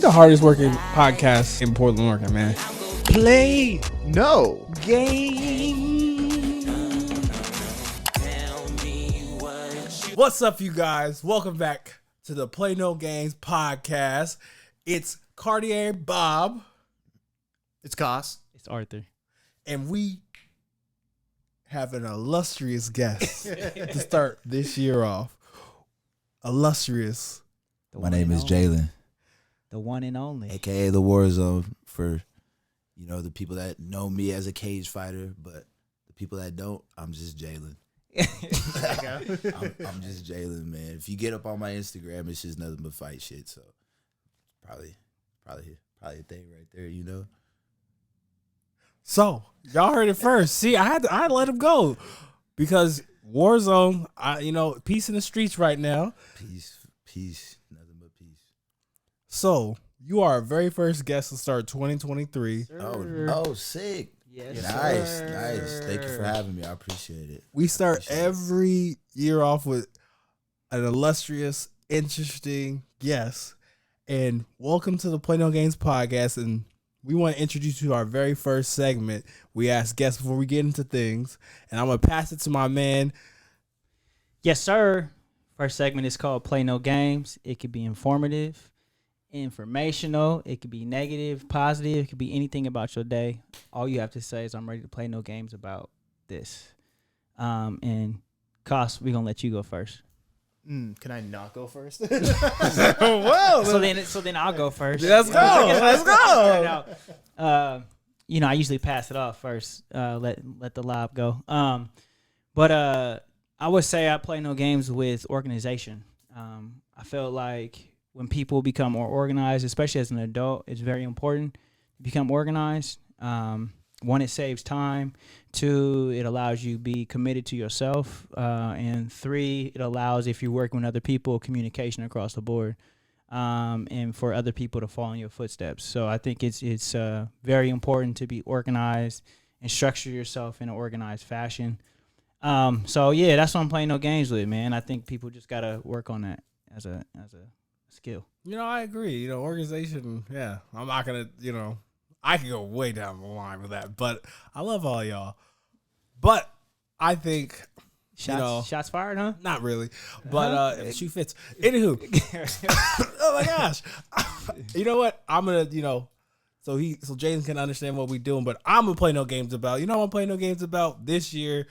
the hardest working podcast in Portland, Oregon, man. Play no Game. What's up, you guys? Welcome back to the Play No Games podcast. It's Cartier Bob. It's Goss. It's Arthur. And we have an illustrious guest to start this year off. Illustrious. My name is Jalen. The one and only. AKA the Warzone for, the people that know me as a cage fighter, but the people that don't, I'm just Jalen. I'm just Jalen, man. If you get up on my Instagram, it's just nothing but fight shit. So probably a thing right there, So y'all heard it first. See, I had to let him go because Warzone. Peace in the streets right now. Peace, nothing but peace. So you are our very first guest to start 2023. Oh, sick. Yes, Nice. Thank you for having me. I appreciate it. We start every year off with an illustrious, interesting guest. And welcome to the Play No Games podcast. And we want to introduce you to our very first segment. We ask guests before we get into things. And I'm going to pass it to my man. Yes, sir. First segment is called Play No Games. It could be informative, informational. It could be negative, positive. It could be anything about your day. All you have to say is, I'm ready to play no games about this. And Koss, we're going to let you go first. Can I not go first? Whoa. So then I'll go first. Let's go. Let's go. I usually pass it off first. Let the lob go. But I would say I play no games with organization. I feel like when people become more organized, especially as an adult, it's very important to become organized. One, it saves time. Two, it allows you to be committed to yourself. And three, it allows, if you're working with other people, communication across the board. And for other people to follow in your footsteps. So I think it's very important to be organized and structure yourself in an organized fashion. So yeah, that's what I'm playing no games with, man. I think people just gotta work on that as a skill. I agree. Organization. Yeah, I'm not gonna. I can go way down the line with that, but I love all y'all. But I think Shots fired, huh? not really, but if the shoe fits. Anywho, oh my gosh, you know what? I'm gonna so James can understand what we're doing, but I'm gonna play no games about. I'm gonna play no games about this year.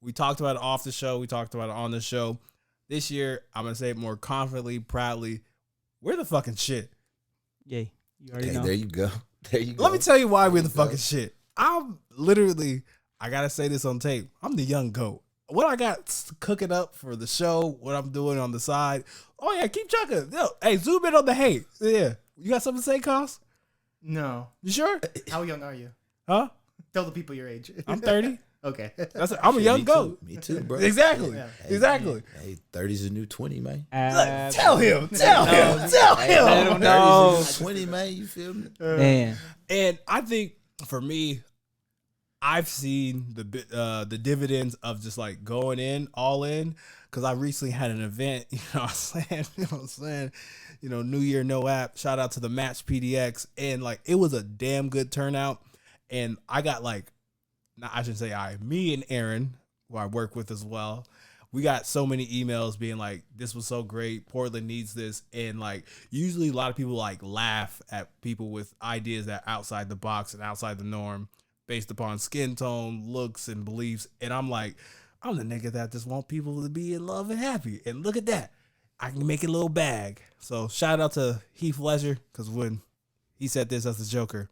We talked about it off the show. We talked about it on the show. This year, I'm going to say it more confidently, proudly. We're the fucking shit. Yeah. You already know. There you go. Let me tell you why we're the fucking shit. I'm literally, I got to say this on tape. I'm the young GOAT. What I got cooking up for the show, what I'm doing on the side. Oh, yeah, keep chucking. Yo, hey, zoom in on the hate. Yeah. You got something to say, Koss? No. You sure? How young are you? Huh? Tell the people your age. I'm 30. Okay. I'm a young GOAT. Me too, bro. Exactly. Yeah. Exactly. Hey, 30's a new 20, man. Tell him. Tell him. Let him know. 30's a new 20, man. You feel me? Man. And I think for me, I've seen the dividends of just like going in all in, because I recently had an event. New Year, no app. Shout out to the Match PDX, and like it was a damn good turnout. And I got me and Aaron, who I work with as well, we got so many emails being like, this was so great, Portland needs this. And like usually a lot of people like laugh at people with ideas that are outside the box and outside the norm based upon skin tone, looks, and beliefs. And I'm like, I'm the nigga that just want people to be in love and happy. And look at that, I can make a little bag. So shout out to Heath Ledger, because when he said this as a joker,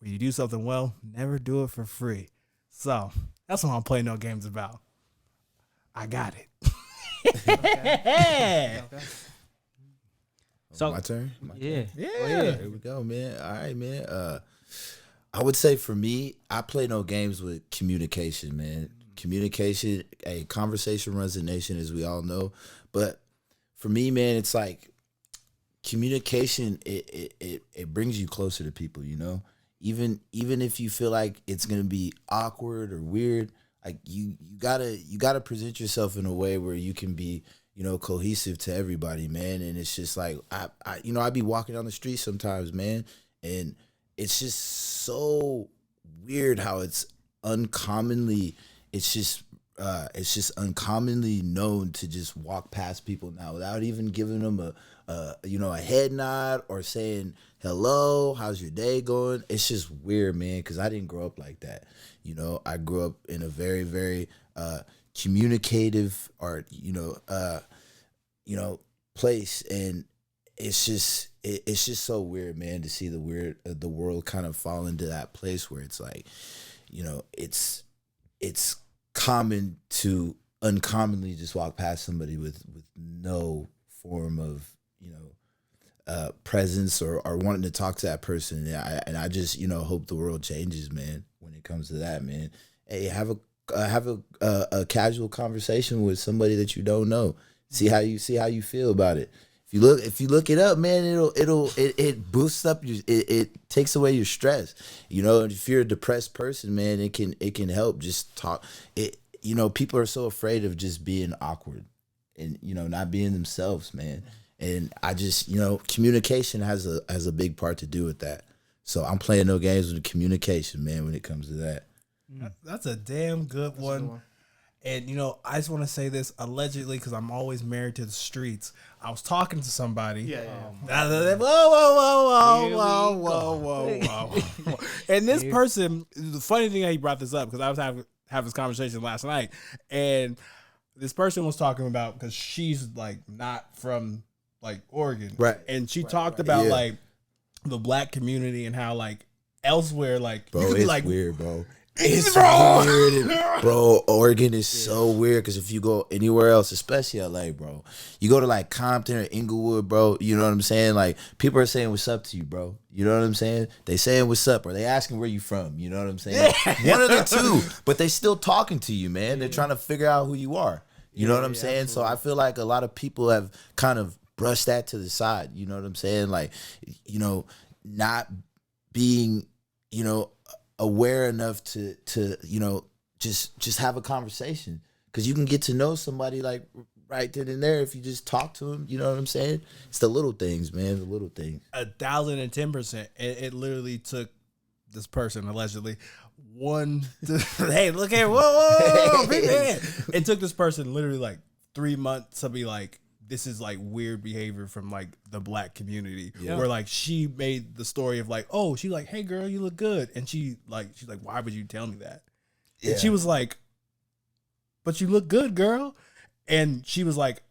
when you do something well, never do it for free. So that's what I'm playing no games about. I got it. Okay. So my turn? Yeah. Here we go, man. All right, man. I would say for me, I play no games with communication, man. Communication, conversation runs the nation, as we all know. But for me, man, it's like communication, it brings you closer to people, Even if you feel like it's gonna be awkward or weird, like you gotta present yourself in a way where you can be cohesive to everybody, man. And it's just like I be walking down the street sometimes, man, and it's just so weird how it's just uncommonly known to just walk past people now without even giving them a head nod or saying hello, how's your day going. It's just weird, man, because I didn't grow up like that. I grew up in a very, very communicative or place, and it's just so weird, man, to see the world kind of fall into that place where it's like, it's common to uncommonly just walk past somebody with no form of presence or wanting to talk to that person. And I just hope the world changes, man, when it comes to that, man. Hey, have a casual conversation with somebody that you don't know. See how you feel about it. If you look it up, man, it boosts up it takes away your stress. If you're a depressed person, man, it can help just talk. People are so afraid of just being awkward and not being themselves, man. And I just communication has a big part to do with that. So I'm playing no games with communication, man, when it comes to that. That's a damn good one. And, I just want to say this allegedly because I'm always married to the streets. I was talking to somebody. Yeah. Whoa. And this person, the funny thing that he brought this up, because I was having this conversation last night, and this person was talking about, because she's like not from like Oregon. Right. And she talked about like the black community and how like elsewhere, like, bro, you could it's be like, weird, bro. It's weird, bro. Oregon is so weird because if you go anywhere else, especially LA, bro, you go to like Compton or Inglewood, bro. You know what I'm saying? Like people are saying what's up to you, bro. You know what I'm saying? They saying what's up, or they asking where you from. You know what I'm saying? One of the two, but they still talking to you, man. They're trying to figure out who you are. You know what I'm saying? Absolutely. So I feel like a lot of people have kind of brushed that to the side. You know what I'm saying? Like, not being, aware enough to just have a conversation, because you can get to know somebody like right then and there if you just talk to them. You know what I'm saying? It's the little things, man. The little things. 1,010%. It literally took this person allegedly hey, look at whoa, big man. It took this person literally like 3 months to be like, this is like weird behavior from like the black community, where like she made the story of like, oh, she's like, hey girl, you look good, and she's like, why would you tell me that? And she was like, but you look good, girl. And she was like,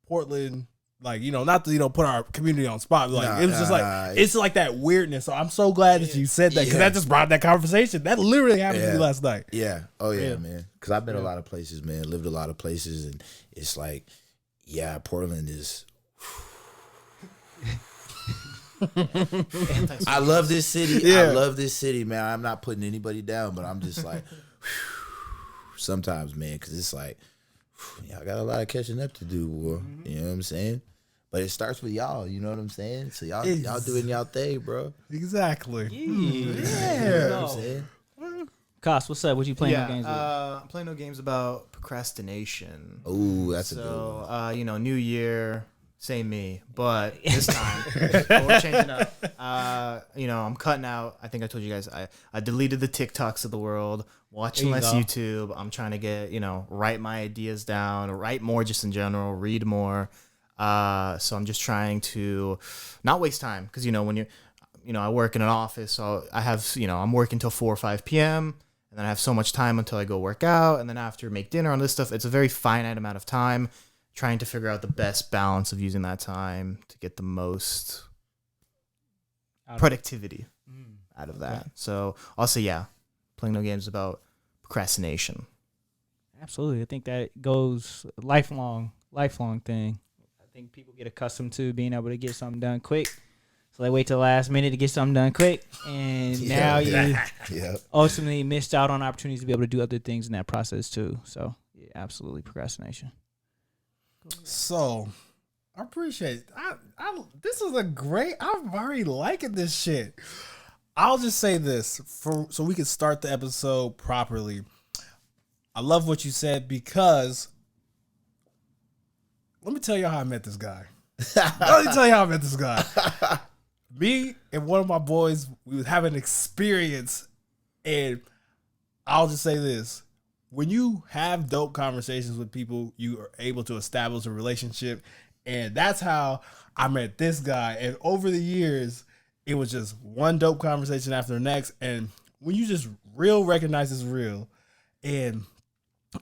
Portland, like, not to put our community on spot, but like it was just like it's like that weirdness. So I'm so glad that you said that, because that just brought that conversation. That literally happened to me last night. Yeah. Oh yeah, man. Because I've been a lot of places, man. Lived a lot of places, and it's like, yeah, Portland is. I love this city. I love this city, man. I'm not putting anybody down, but I'm just like, sometimes, man, because it's like, y'all got a lot of catching up to do, boy. You know what I'm saying? But it starts with y'all. You know what I'm saying? So y'all doing y'all thing, bro. Exactly. You know what I'm saying? Koss, what's up? What you playing no games with? I'm playing no games about procrastination. Oh, that's a good one. So, New Year, same me, but this time we're changing up. I'm cutting out. I think I told you guys I deleted the TikToks of the world, watching less YouTube. I'm trying to get write my ideas down, write more just in general, read more. So I'm just trying to not waste time, because when you're I work in an office, so I have I'm working till 4 or 5 p.m. and then I have so much time until I go work out, and then after make dinner on this stuff. It's a very finite amount of time, trying to figure out the best balance of using that time to get the most productivity out of that. So I'll say, playing no games about procrastination. Absolutely. I think that goes lifelong thing. I think people get accustomed to being able to get something done quick. So they wait till the last minute to get something done quick. And now you ultimately missed out on opportunities to be able to do other things in that process too. So yeah, absolutely procrastination. So I appreciate it. This is a great, I'm already liking this shit. I'll just say this so we can start the episode properly. I love what you said, because let me tell you how I met this guy. Let me tell you how I met this guy. Me and one of my boys, we was having an experience, and I'll just say this. When you have dope conversations with people, you are able to establish a relationship, and that's how I met this guy. And over the years, it was just one dope conversation after the next, and when you just real recognize it's real. And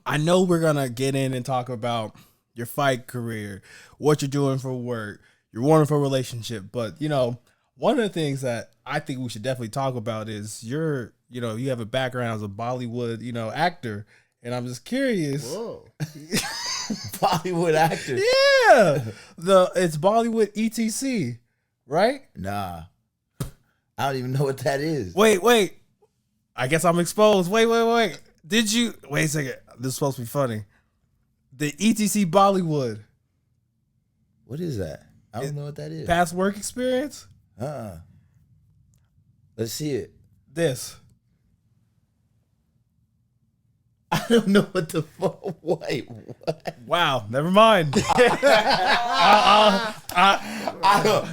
I know we're going to get in and talk about your fight career, what you're doing for work, your wonderful relationship. But, you know, one of the things that I think we should definitely talk about is you have a background as a Bollywood, actor. And I'm just curious. Whoa. Bollywood actor. Yeah. It's Bollywood ETC, right? Nah. I don't even know what that is. Wait. I guess I'm exposed. Wait. Wait a second. This is supposed to be funny. The ETC Bollywood. What is that? I don't know what that is. Past work experience? Let's see it. This. I don't know what the fuck. Wait, what? Wow, never mind. I don't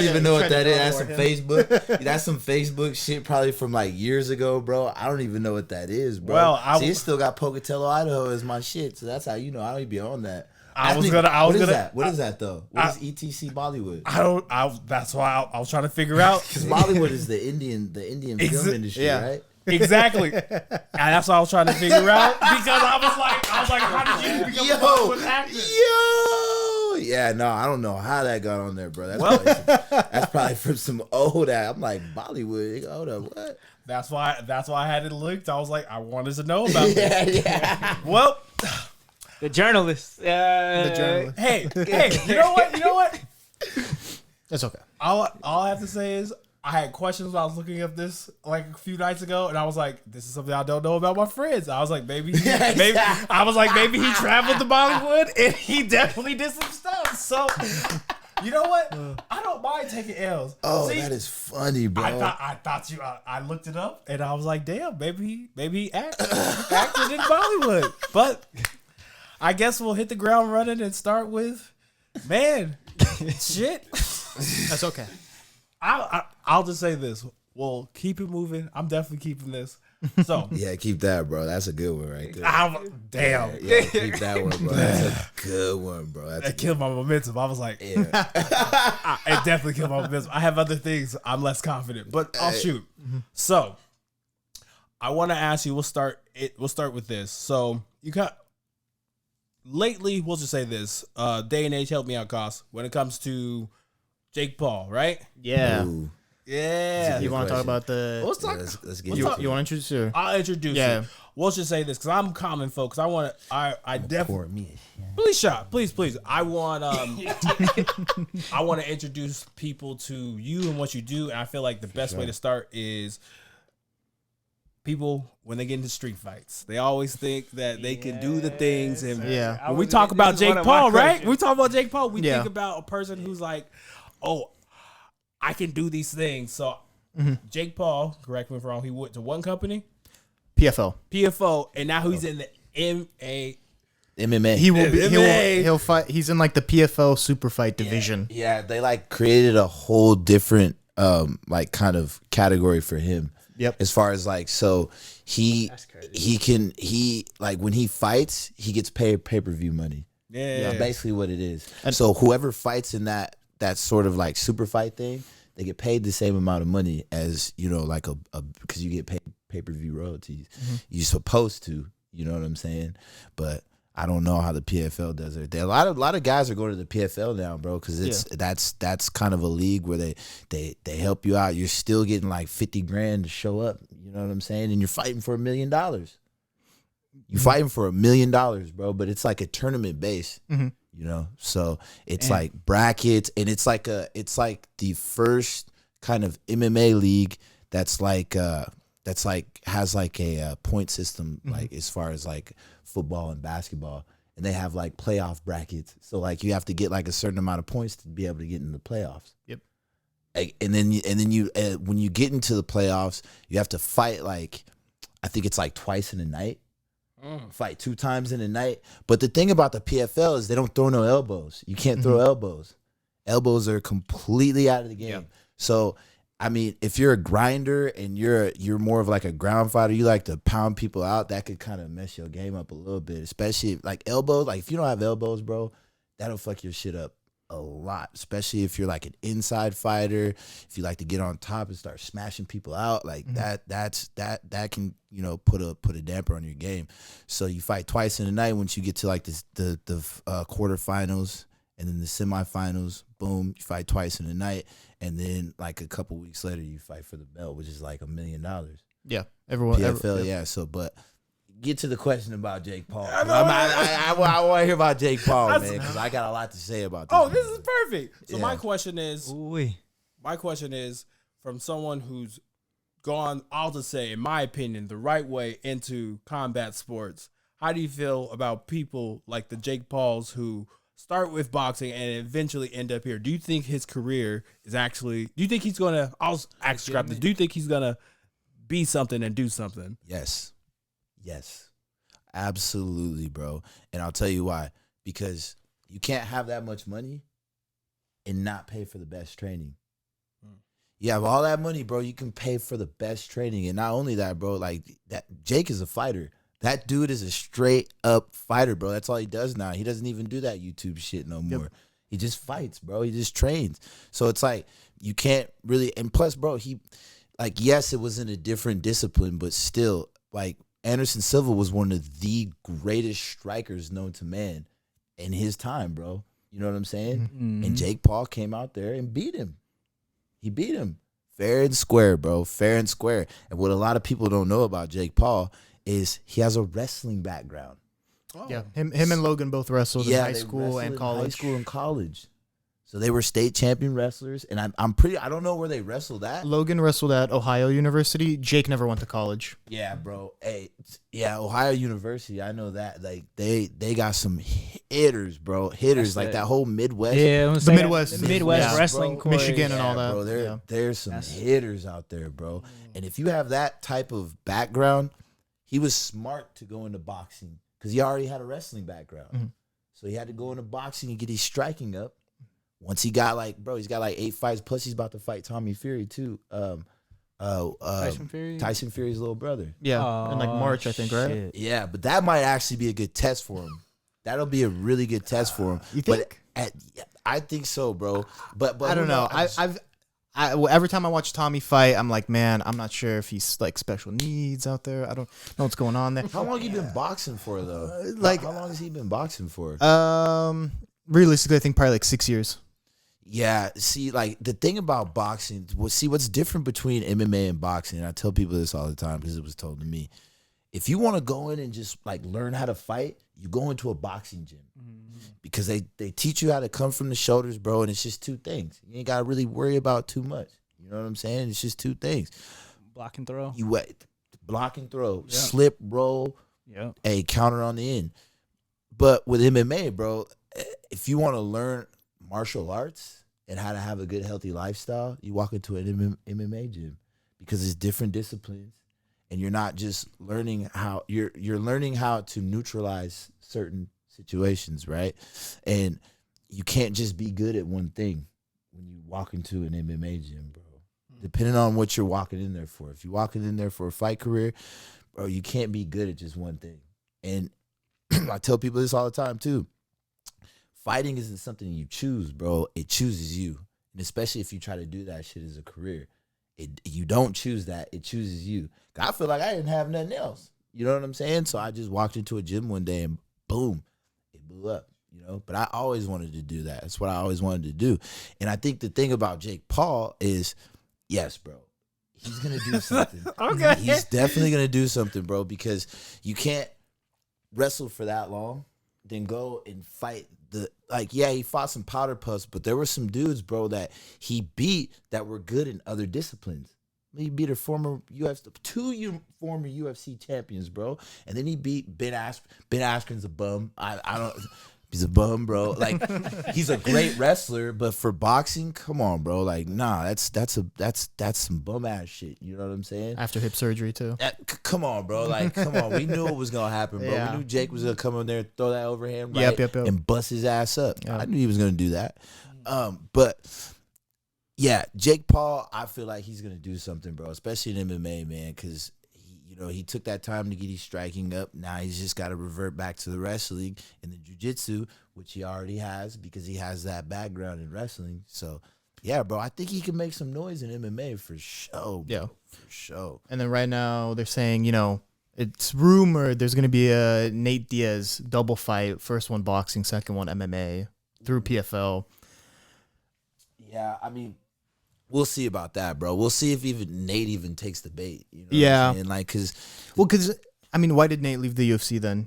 even know what that is. That's some Facebook. That's some Facebook shit, probably from like years ago, bro. I don't even know what that is, bro. Well, see, it still got Pocatello, Idaho as my shit, so that's how you know I don't be on that. What is that? What is that though? What is ETC Bollywood? That's why I was trying to figure out. Because Bollywood is the Indian film industry, right? Exactly. And that's what I was trying to figure out, because I was like, how did you become a Bollywood actor? Yeah, no, I don't know how that got on there, bro. That's probably from some old ass. I'm like, Bollywood. Hold up, what? That's why I had it linked. I was like, I wanted to know about this. Yeah. Well, the journalist. Hey, you know what? That's okay. All I have to say is, I had questions when I was looking up this like a few nights ago, and I was like, "This is something I don't know about my friends." I was like, maybe he traveled to Bollywood, and he definitely did some stuff. So, you know what? I don't mind taking L's. Oh, see, that is funny, bro. I looked it up, and I was like, "Damn, maybe he acted in Bollywood." But I guess we'll hit the ground running and start with, shit. That's okay. I'll just say this. We'll keep it moving. I'm definitely keeping this. So yeah, keep that, bro. That's a good one right there. Damn. Yeah, keep that one, bro. That's a good one, bro. It killed my momentum. I was like, it definitely killed my momentum. I have other things I'm less confident, but I'll shoot. So I want to ask you. We'll start with this. So lately, we'll just say this. Day and age help me out, Koss, when it comes to Jake Paul, right? Yeah. Ooh. Yeah. You want to talk about the... Let's get you want to introduce her? I'll introduce you. We'll just say this, because I'm common, folks. I definitely... Please, shot. Please. I want to introduce people to you and what you do, and I feel like the best way to start is people, when they get into street fights, they always think that they can do the things. And when we talk about Jake Paul, right? We talk about Jake Paul, we think about a person who's like, oh, I can do these things. So Jake Paul, correct me if I'm wrong, he went to one company? PFO, and now he's in the MMA. He'll fight. He's in like the PFL super fight division. Yeah, they like created a whole different like kind of category for him. Yep. As far as like, so he like when he fights, he gets paid pay-per-view money. Yeah. Basically what it is. And so whoever fights in that sort of like super fight thing, they get paid the same amount of money as, like a because you get paid pay-per-view royalties. You're supposed to, you know what I'm saying? But I don't know how the PFL does it. A lot of guys are going to the PFL now, bro, because that's kind of a league where they help you out. You're still getting like $50,000 to show up. You know what I'm saying? And you're fighting for $1 million. You're fighting for $1 million, bro. But it's like a tournament base. So it's like brackets, and it's like the first kind of MMA league that's like has like a point system, like as far as like football and basketball, and they have like playoff brackets. So like you have to get like a certain amount of points to be able to get in the playoffs. Yep. And then you when you get into the playoffs, you have to fight like, I think it's like twice in a night. Fight 2 times in a night. But the thing about the PFL is they don't throw no elbows. You can't throw elbows. Elbows are completely out of the game. Yeah. So, I mean, if you're a grinder and you're more of like a ground fighter, you like to pound people out, that could kind of mess your game up a little bit. Especially if, like elbows. Like if you don't have elbows, bro, that'll fuck your shit up a lot. Especially if you're like an inside fighter, if you like to get on top and start smashing people out, like that can, you know, put a damper on your game. So you fight twice in a night. Once you get to like the quarterfinals and then the semifinals, boom, you fight twice in a night, and then like a couple weeks later you fight for the belt, which is like $1 million. Yeah, everyone. PFL, yeah. So, but get to the question about Jake Paul. I want to hear about Jake Paul, man, because I got a lot to say about this. Oh, this is perfect. So Yeah. my question is, from someone who's gone, I'll just say, in my opinion, the right way into combat sports. How do you feel about people like the Jake Pauls who start with boxing and eventually end up here? Do you think his career is actually? Do you think he's gonna? I'll ask scrap this. Do you think he's gonna be something and do something? Yes, absolutely, bro. And I'll tell you why. Because you can't have that much money and not pay for the best training. You have all that money, bro. You can pay for the best training, and not only that, bro. Like that, Jake is a fighter. That dude is a straight up fighter, bro. That's all he does now. He doesn't even do that YouTube shit no more. He just fights, bro. He just trains. So it's like you can't really. And plus, bro, he like yes, it was in a different discipline, but still, like Anderson Silva was one of the greatest strikers known to man in his time, bro. You know what I'm saying? And Jake Paul came out there and beat him. He beat him fair and square, bro. Fair and square. And what a lot of people don't know about Jake Paul is he has a wrestling background. Yeah, him and Logan both wrestled in high school and college. High school and college. So they were state champion wrestlers, and I don't know where they wrestled at. Logan wrestled at Ohio University. Jake never went to college. Yeah, bro. Hey, yeah, Ohio University. I know that. Like they got some hitters, bro. Hitters like that whole Midwest. Yeah, The Midwest Midwest wrestling, bro. court. Michigan and all that. Bro, there's some hitters out there, bro. And if you have that type of background, he was smart to go into boxing because he already had a wrestling background. So he had to go into boxing and get his striking up. Once he got he's got like 8 fights. Plus he's about to fight Tommy Fury too. Tyson Fury? Tyson Fury's little brother. Yeah, in like March, I think, right? Shit. Yeah, but that might actually be a good test for him. That'll be a really good test for him. You think? But I think so, bro. But I don't know. Every time I watch Tommy fight, I'm like, man, I'm not sure if he's like special needs out there. I don't know what's going on there. How long you been boxing for though? How long has he been boxing for? Realistically, I think probably like 6 years. Yeah, see, like the thing about boxing, what's different between MMA and boxing, and I tell people this all the time because it was told to me. If you want to go in and just like learn how to fight, you go into a boxing gym because they teach you how to come from the shoulders, bro, and it's just 2 things. You ain't got to really worry about too much. You know what I'm saying? It's just 2 things. Block and throw. You block and throw, slip, roll, a counter on the end. But with MMA, bro, if you want to learn martial arts and how to have a good, healthy lifestyle, you walk into an MMA gym because it's different disciplines, and you're not just learning how you're learning how to neutralize certain situations, right? And you can't just be good at one thing when you walk into an MMA gym, bro. Depending on what you're walking in there for. If you're walking in there for a fight career, bro, you can't be good at just one thing. And I tell people this all the time too. Fighting isn't something you choose, bro. It chooses you. And especially if you try to do that shit as a career. You don't choose that. It chooses you. I feel like I didn't have nothing else. You know what I'm saying? So I just walked into a gym one day and boom, it blew up. You know? But I always wanted to do that. That's what I always wanted to do. And I think the thing about Jake Paul is, yes, bro, he's going to do something. Okay. He's definitely going to do something, bro, because you can't wrestle for that long, then go and fight he fought some powder puffs, but there were some dudes, bro, that he beat that were good in other disciplines. He beat a former two former UFC champions, bro, and then he beat Ben Askren's a bum. I don't. He's a bum, bro. Like, he's a great wrestler, but for boxing, come on, bro. Like, nah, that's some bum ass shit. You know what I'm saying? After hip surgery too. Come on, bro. Like, come on. We knew it was gonna happen, bro. Yeah. We knew Jake was gonna come in there and throw that overhand right Yep. and bust his ass up. Yep. I knew he was gonna do that. But yeah, Jake Paul, I feel like he's gonna do something, bro. Especially in MMA, man, because he took that time to get his striking up. Now he's just got to revert back to the wrestling and the jiu-jitsu, which he already has because he has that background in wrestling. So, yeah, bro, I think he can make some noise in MMA for sure. Bro, Yeah. for sure. And then right now they're saying, it's rumored there's going to be a Nate Diaz double fight. First one boxing, second one MMA through PFL. Yeah, I mean, we'll see about that, bro. We'll see if even Nate even takes the bait. You know Yeah. what I'm saying? Like, Because, why did Nate leave the UFC then,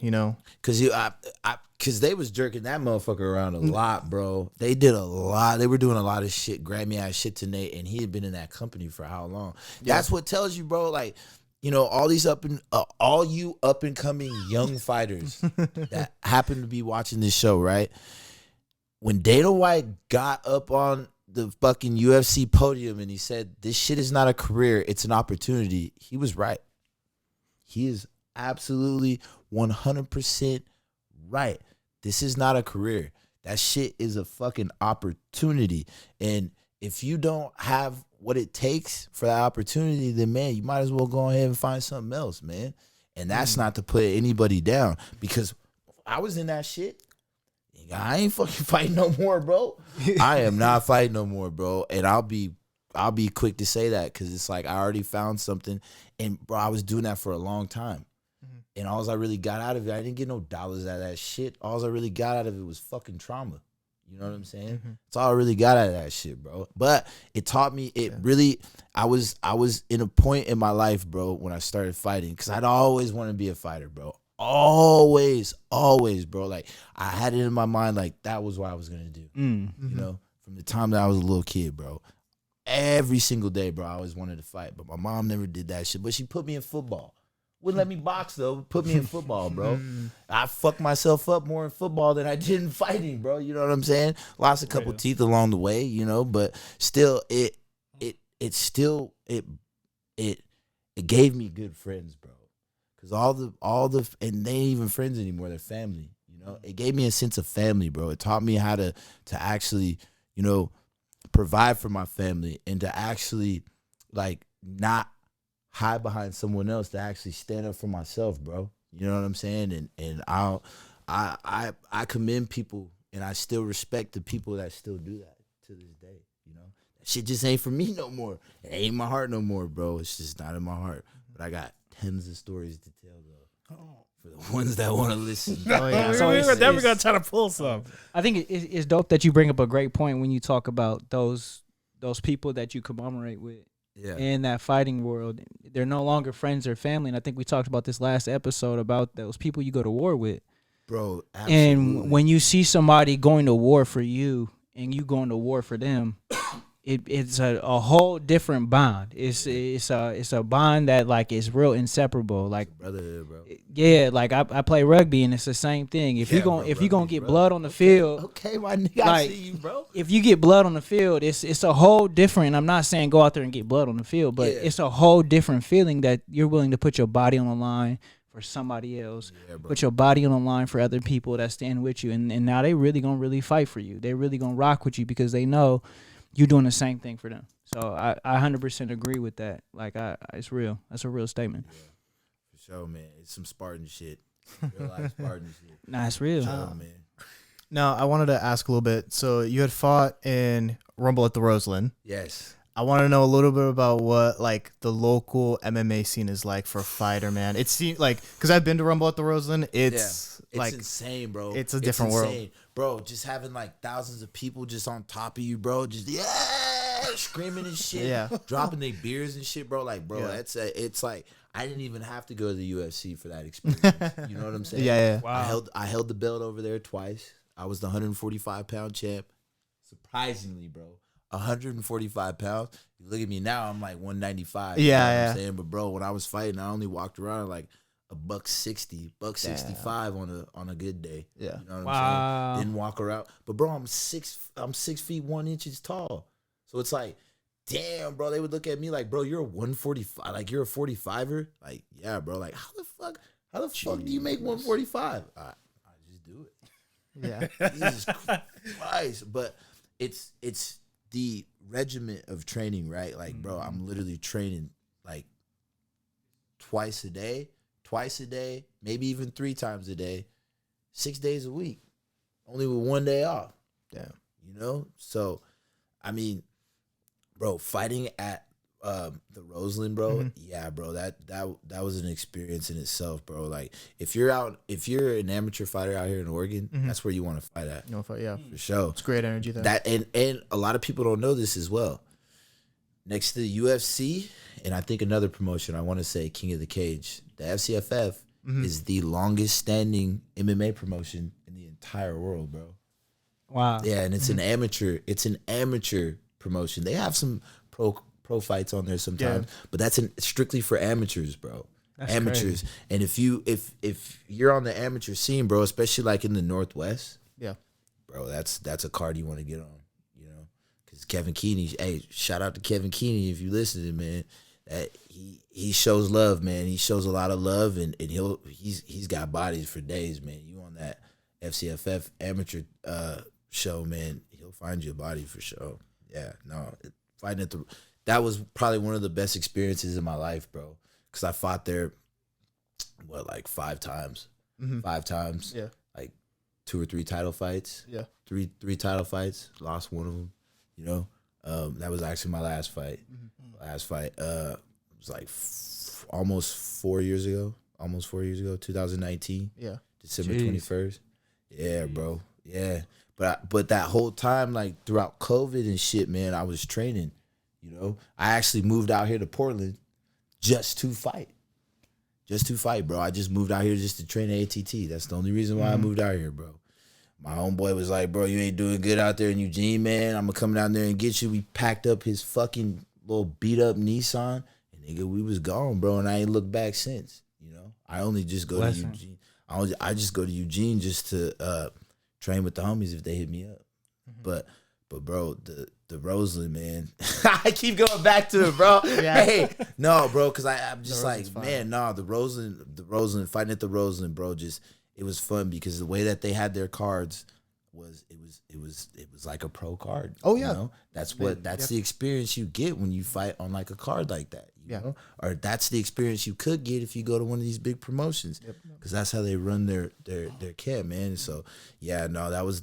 Because they was jerking that motherfucker around a lot, bro. They did a lot. They were doing a lot of shit, Grammy ass shit to Nate, and he had been in that company for how long? Yeah. That's what tells you, bro. Like, all these all you up and coming young fighters that happen to be watching this show, right? When Dana White got up on the fucking UFC podium and he said, this shit is not a career, it's an opportunity, he was right. He is absolutely 100% right. This is not a career. That shit is a fucking opportunity. And if you don't have what it takes for that opportunity, then, man, you might as well go ahead and find something else, man. And that's not to put anybody down, because I was in that shit. I ain't fucking fighting no more, bro. I am not fighting no more, bro. And I'll be quick to say that, because it's like I already found something. And, bro, I was doing that for a long time. And all I really got out of it, I didn't get no dollars out of that shit. All I really got out of it was fucking trauma. You know what I'm saying? That's all I really got out of that shit, bro. But it taught me, I was in a point in my life, bro, when I started fighting, because I'd always want to be a fighter, bro. Always, bro. Like, I had it in my mind, like, that was what I was going to do. From the time that I was a little kid, bro. Every single day, bro, I always wanted to fight. But my mom never did that shit. But she put me in football. Wouldn't let me box, though. Put me in football, bro. I fucked myself up more in football than I did in fighting, bro. You know what I'm saying? Lost a couple teeth along the way, but still, it gave me good friends, bro. Because and they ain't even friends anymore. They're family, It gave me a sense of family, bro. It taught me how to actually, provide for my family, and to actually, like, not hide behind someone else, to actually stand up for myself, bro. You know what I'm saying? And I commend people, and I still respect the people that still do that to this day. That shit just ain't for me no more. It ain't in my heart no more, bro. It's just not in my heart. But I got tons of stories to tell, though. For the ones that want to listen. We're never gonna try to pull some. I think it's dope that you bring up a great point when you talk about those people that you commemorate with. Yeah. In that fighting world, they're no longer friends or family. And I think we talked about this last episode about those people you go to war with. Bro, absolutely. And when you see somebody going to war for you and you going to war for them, it's a whole different bond. It's a bond that, like, is real inseparable. Like, brotherhood, bro. Yeah, like I play rugby, and it's the same thing. If you gonna get blood on the field, okay, my nigga, I see you, bro. If you get blood on the field, it's a whole different. I'm not saying go out there and get blood on the field, but it's a whole different feeling that you're willing to put your body on the line for somebody else, put your body on the line for other people that stand with you, and now they really gonna fight for you. They really gonna rock with you because they know you're doing the same thing for them. So I 100% agree with that. Like, it's real. That's a real statement. Yeah, for sure, man. It's some Spartan shit. Real life Spartan shit. Nah, it's real. Man. Now, I wanted to ask a little bit. So you had fought in Rumble at the Roseland. Yes. I want to know a little bit about what, like, the local MMA scene is like for a fighter, man. It seems like, because I've been to Rumble at the Roseland, it's like insane, bro. It's a different world, bro. Just having like thousands of people just on top of you, bro. Just screaming and shit, dropping their beers and shit, bro. Like, bro, it's like I didn't even have to go to the UFC for that experience. You know what I'm saying? Yeah. Wow. I held the belt over there twice. I was the 145-pound champ. Surprisingly, bro. 145 pounds. You look at me now, I'm like 195. You know what I'm saying? But bro, when I was fighting, I only walked around like $160, $165 on a good day. Yeah. You know what Wow. I'm saying? Didn't walk around. But bro, I'm 6 feet 1 inches tall. So it's like, damn, bro, they would look at me like, bro, you're a 145, like you're a 45er. Like, yeah, bro. Like, how the fuck do you make 145? I just do it. Yeah. Jesus Christ. But it's the regiment of training, right? Like, bro, I'm literally training like twice a day, maybe even 3 times a day, 6 days a week, only with 1 day off. Damn. You know? So, I mean, bro, fighting at the Roseland, bro, yeah, bro, that was an experience in itself, bro. Like, if you're an amateur fighter out here in Oregon, that's where you want to fight at. No, yeah, for sure. It's great energy there. That and a lot of people don't know this as well. Next to the UFC, and I think another promotion, I want to say King of the Cage, the FCFF is the longest standing MMA promotion in the entire world, bro. Wow. Yeah, and it's an amateur promotion. They have some pro fights on there sometimes, but that's strictly for amateurs, bro. That's amateurs. crazy. And if you're on the amateur scene, bro, especially like in the Northwest, Yeah. bro, that's a card you want to get on, you know, because Kevin Keeney, hey, shout out to Kevin Keeney if you listening, man. That he shows love, man. He shows a lot of love, and he's got bodies for days, man. You on that FCFF amateur show, man, he'll find you a body for sure. Yeah, no, fighting at that was probably one of the best experiences in my life, bro. Because I fought there, like 5 times, 5 times. Yeah. Like 2 or 3 title fights. Yeah. Three title fights. Lost one of them. You know, that was actually my last fight. Last fight. It was like almost 4 years ago. 2019. Yeah. December Jeez. 21st. Yeah, bro. Yeah. But that whole time, like throughout COVID and shit, man, I was training. You know, I actually moved out here to Portland just to fight, bro. I just moved out here just to train ATT. That's the only reason why I moved out here, bro. My homeboy was like, bro, you ain't doing good out there in Eugene, man. I'm gonna come down there and get you. We packed up his fucking little beat up Nissan, and nigga, we was gone, bro. And I ain't looked back since. You know, I only just go to Eugene. I just go to Eugene just to train with the homies if they hit me up. But bro, the Roseland, man. I keep going back to it, bro. Yeah. Hey, no, bro, because I'm just like, Roseland's fine. man, no, the Roseland, fighting at the Roseland, bro, it was fun because the way that they had their cards was like a pro card. Oh, you yeah. know? That's the experience you get when you fight on like a card like that. You know? Or that's the experience you could get if you go to one of these big promotions. Because that's how they run their camp, man. So yeah, no, that was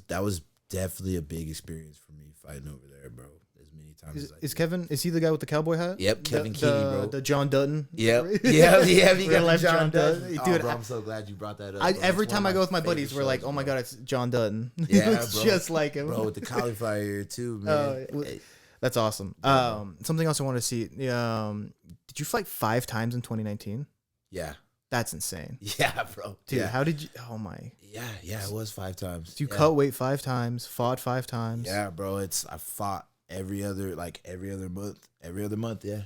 definitely a big experience for me fighting over there, bro. As many times as I Is did. Kevin? Is he the guy with the cowboy hat? Yep, Kevin Keeney, bro. The John Dutton. Yep. Yeah, he Real got life John John Dutton. Dutton. Oh, Dude, bro, I'm so glad you brought that up. I, bro. every That's one time I of go with my favorite buddies, we're like, shows, "Oh my bro. god, it's John Dutton." He Yeah, looks bro. just like him. Bro, with the cauliflower ear too, man. Hey, That's awesome. Something else I want to see. Did you fight 5 times in 2019? yeah. That's insane, Yeah, bro. dude. Yeah. How did you? Oh my! Yeah, it was 5 times. So you yeah. cut weight 5 times, fought 5 times. Yeah, bro. I fought every other month. Yeah.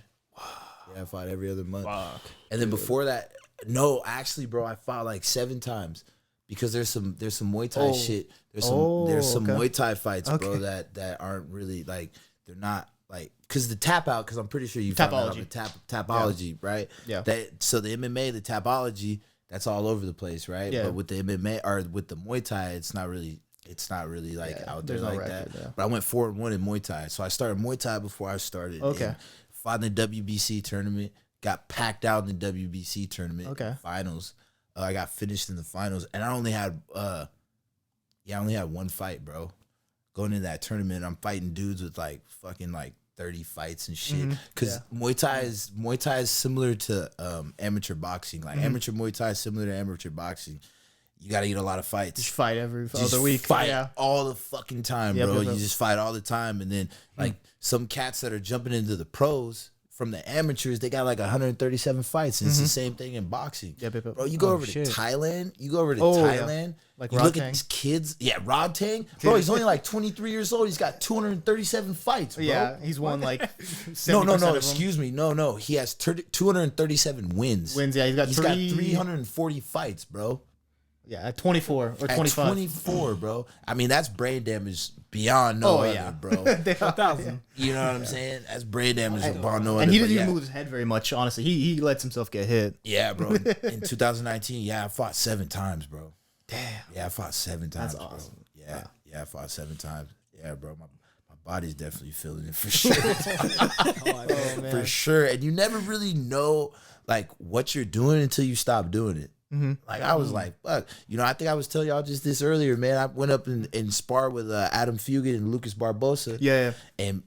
Yeah, I fought every other month. Fuck. And then before that, no, actually, bro, I fought like 7 times because there's some Muay Thai shit. There's some okay. Muay Thai fights, bro, Okay. that aren't really like, they're not like, because the tap out, because I'm pretty sure you found out on the tapology, right? Yeah. So the MMA, the tapology, that's all over the place, right? Yeah. But with the MMA or with the Muay Thai, it's not really like out there there's no like record, that. yeah. But I went 4-1 in Muay Thai, so I started Muay Thai before I started. Okay. and fought in the WBC tournament, got packed out in the WBC tournament. Okay. Finals. I got finished in the finals, and I only had 1 fight, bro. Going into that tournament, I'm fighting dudes with like fucking like 30 fights and shit. Because Muay Thai is similar to amateur boxing. Like amateur Muay Thai is similar to amateur boxing. You got to get a lot of fights. Just fight every Just other week. fight Yeah. all the fucking time, Yep, bro. yep. You just fight all the time, and then like some cats that are jumping into the pros from the amateurs, they got like 137 fights. And it's the same thing in boxing. Yeah, bro, you go over to Thailand. You go over to Thailand. Like you Rod look Tang. at these kids. Yeah, Rod Tang. Bro, he's only like 23 years old. He's got 237 fights, bro. Yeah, he's won like 70% No. of them. Excuse me. No. He has 237 wins. Yeah, he's got 340 fights, bro. Yeah, at 24 or 25. At 24, bro. I mean, that's brain damage beyond no other, bro. 1,000. You know what I'm saying? That's brain damage beyond no other. And he but didn't even move his head very much, honestly. He lets himself get hit. Yeah, bro. In 2019, I fought 7 times, bro. Damn. Yeah, I fought 7 times. That's awesome. Bro. Yeah, I fought 7 times. Yeah, bro. My body's definitely feeling it for sure. For sure. And you never really know like what you're doing until you stop doing it. Like I was like, fuck. You know, I think I was telling y'all just this earlier, man. I went up and sparred with Adam Fugit and Lucas Barbosa. Yeah. And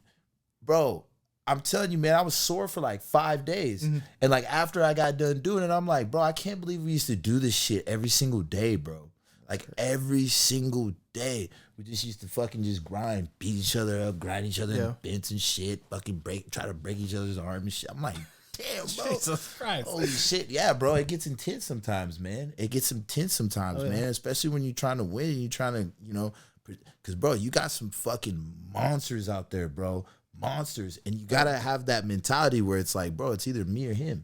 bro, I'm telling you, man, I was sore for like 5 days. And like after I got done doing it, I'm like, bro, I can't believe we used to do this shit every single day, bro. Like every single day. We just used to fucking just grind, beat each other up, grind each other in bents and shit, fucking try to break each other's arm and shit. I'm like, damn, bro. Jesus Christ. Holy shit. Yeah, bro. It gets intense sometimes, man. It gets intense sometimes, man. Especially when you're trying to win and you're trying to, you know, because, bro, you got some fucking monsters out there, bro. Monsters. And you got to have that mentality where it's like, bro, it's either me or him.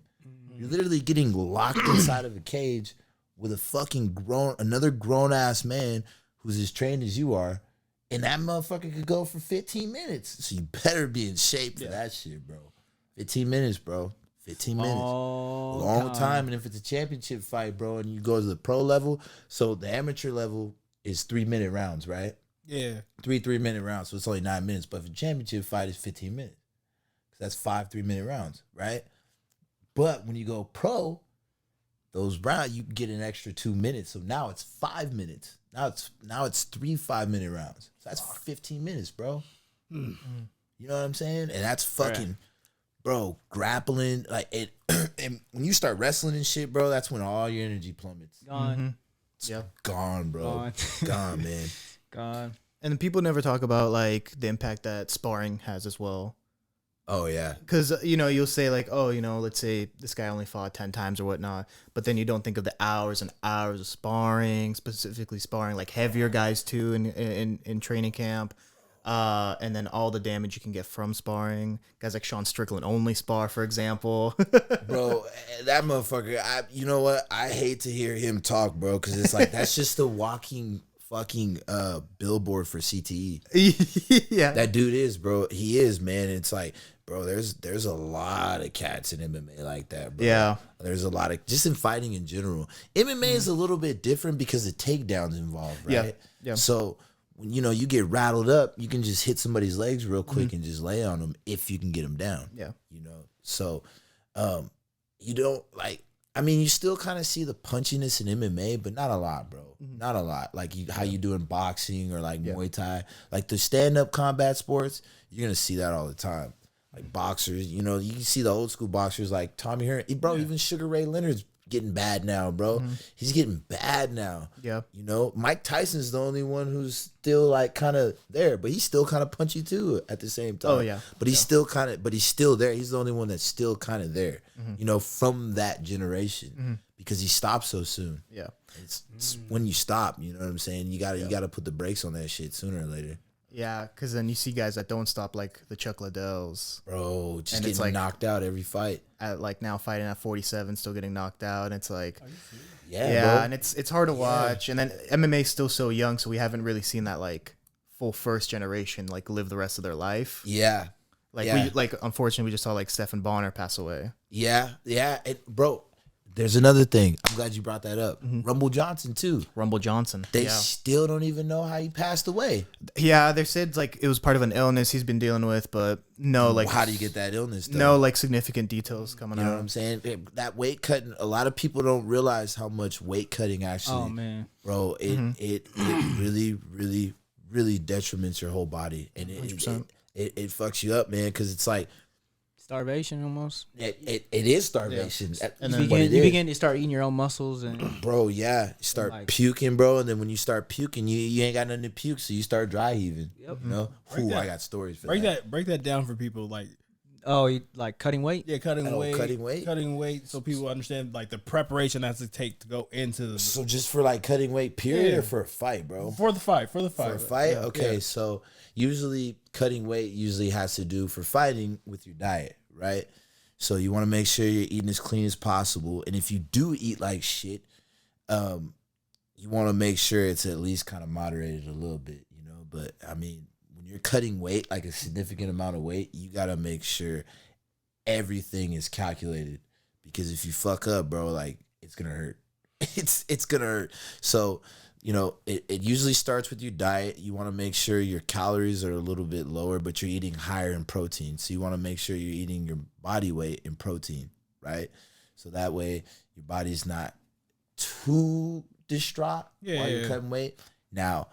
You're literally getting locked inside of a cage with a fucking another grown-ass man who's as trained as you are. And that motherfucker could go for 15 minutes. So you better be in shape for that shit, bro. 15 minutes, bro. 15 minutes. Long time. And if it's a championship fight, bro, and you go to the pro level, so the amateur level is 3-minute rounds, right? Yeah. 3-minute rounds. So it's only 9 minutes. But if a championship fight is 15 minutes. That's 5 3-minute rounds, right? But when you go pro, those rounds, you get an extra 2 minutes. So now it's 5 minutes. Now it's 3 5-minute rounds. So that's 15 minutes, bro. You know what I'm saying? And that's fucking, bro, grappling. Like it. And when you start wrestling and shit, bro, that's when all your energy plummets. Gone. Gone, bro. Gone, man. Gone. And people never talk about like the impact that sparring has as well. Oh yeah. Because, you know, you'll say like, oh, you know, let's say this guy only fought 10 times or whatnot, but then you don't think of the hours and hours of sparring, specifically sparring like heavier guys too in training camp. And then all the damage you can get from sparring. Guys like Sean Strickland only spar, for example. Bro, that motherfucker, you know what? I hate to hear him talk, bro, because it's like that's just the walking fucking billboard for CTE. Yeah. That dude is, bro. He is, man. It's like, bro, there's a lot of cats in MMA like that, bro. Yeah. There's a lot of, just in fighting in general. MMA is a little bit different because the takedowns involved, right? Yeah. So when, you know, you get rattled up, you can just hit somebody's legs real quick and just lay on them if you can get them down. Yeah. You know, so you don't like, I mean, you still kind of see the punchiness in MMA, but not a lot, bro. Not a lot. Like how you do in boxing or like Muay Thai. Like the stand-up combat sports, you're going to see that all the time. Like boxers, you know, you can see the old school boxers like Tommy Hearn. Bro, even Sugar Ray Leonard's getting bad now, bro. He's getting bad now. Yeah. You know, Mike Tyson's the only one who's still like kind of there, but he's still kind of punchy too at the same time. Oh, yeah. But he's still there. He's the only one that's still kind of there, you know, from that generation because he stopped so soon. Yeah. It's when you stop, you know what I'm saying? You gotta put the brakes on that shit sooner or later. Yeah, because then you see guys that don't stop, like the Chuck Liddells. Bro, just And it's getting like- knocked out every fight. At like now fighting at 47, still getting knocked out. And it's like, Yeah, yeah, bro. and it's hard to watch. And then MMA is still so young, so we haven't really seen that like full first generation like live the rest of their life. Yeah. Like Yeah. unfortunately we just saw like Stephen Bonner pass away. Yeah. Bro, there's another thing. I'm glad you brought that up. Rumble Johnson, too. Rumble Johnson. They yeah. still don't even know how he passed away. Yeah, they said like it was part of an illness he's been dealing with, but no, like How do you get that illness, though? no like significant details coming You know out. what I'm saying? That weight cutting, a lot of people don't realize how much weight cutting actually, Oh man. bro, it really, really, really detriments your whole body. And it fucks you up, man, because it's like, Starvation almost. it is starvation. And You then begin, you begin to start eating your own muscles and Bro, yeah. You start Like- puking, bro, and then when you start puking, you ain't got nothing to puke, so you start dry heaving. Yep. You know? Break Ooh, that- I got stories for break that. that down for people. Like Oh, you like cutting weight? Yeah, cutting weight. Cutting weight, so people understand like the preparation that's to take to go into the. So just for like cutting weight, period, or for a fight, bro? For the fight. For a fight, okay. So usually cutting weight has to do for fighting with your diet, right? So you want to make sure you're eating as clean as possible, and if you do eat like shit, you want to make sure it's at least kind of moderated a little bit, you know. But I mean, when you're cutting weight, like a significant amount of weight, you gotta make sure everything is calculated, because if you fuck up, bro, like it's gonna hurt. It's gonna hurt. So, you know, it usually starts with your diet. You want to make sure your calories are a little bit lower, but you're eating higher in protein. So you want to make sure you're eating your body weight in protein, right? So that way your body's not too distraught while you're cutting weight. Now,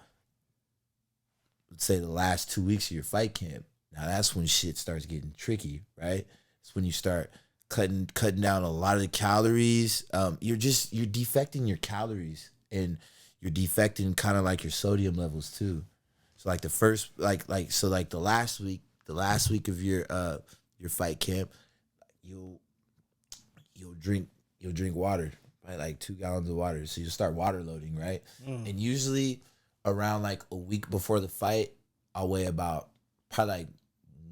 let's say the last 2 weeks of your fight camp. Now that's when shit starts getting tricky, right? It's when you start cutting down a lot of the calories. You're defecting your calories, and you're defecting kind of like your sodium levels too. So like the first the last week of your fight camp, you'll drink water, right? Like 2 gallons of water. So you start water loading, right? And usually around like a week before the fight, I'll weigh about probably like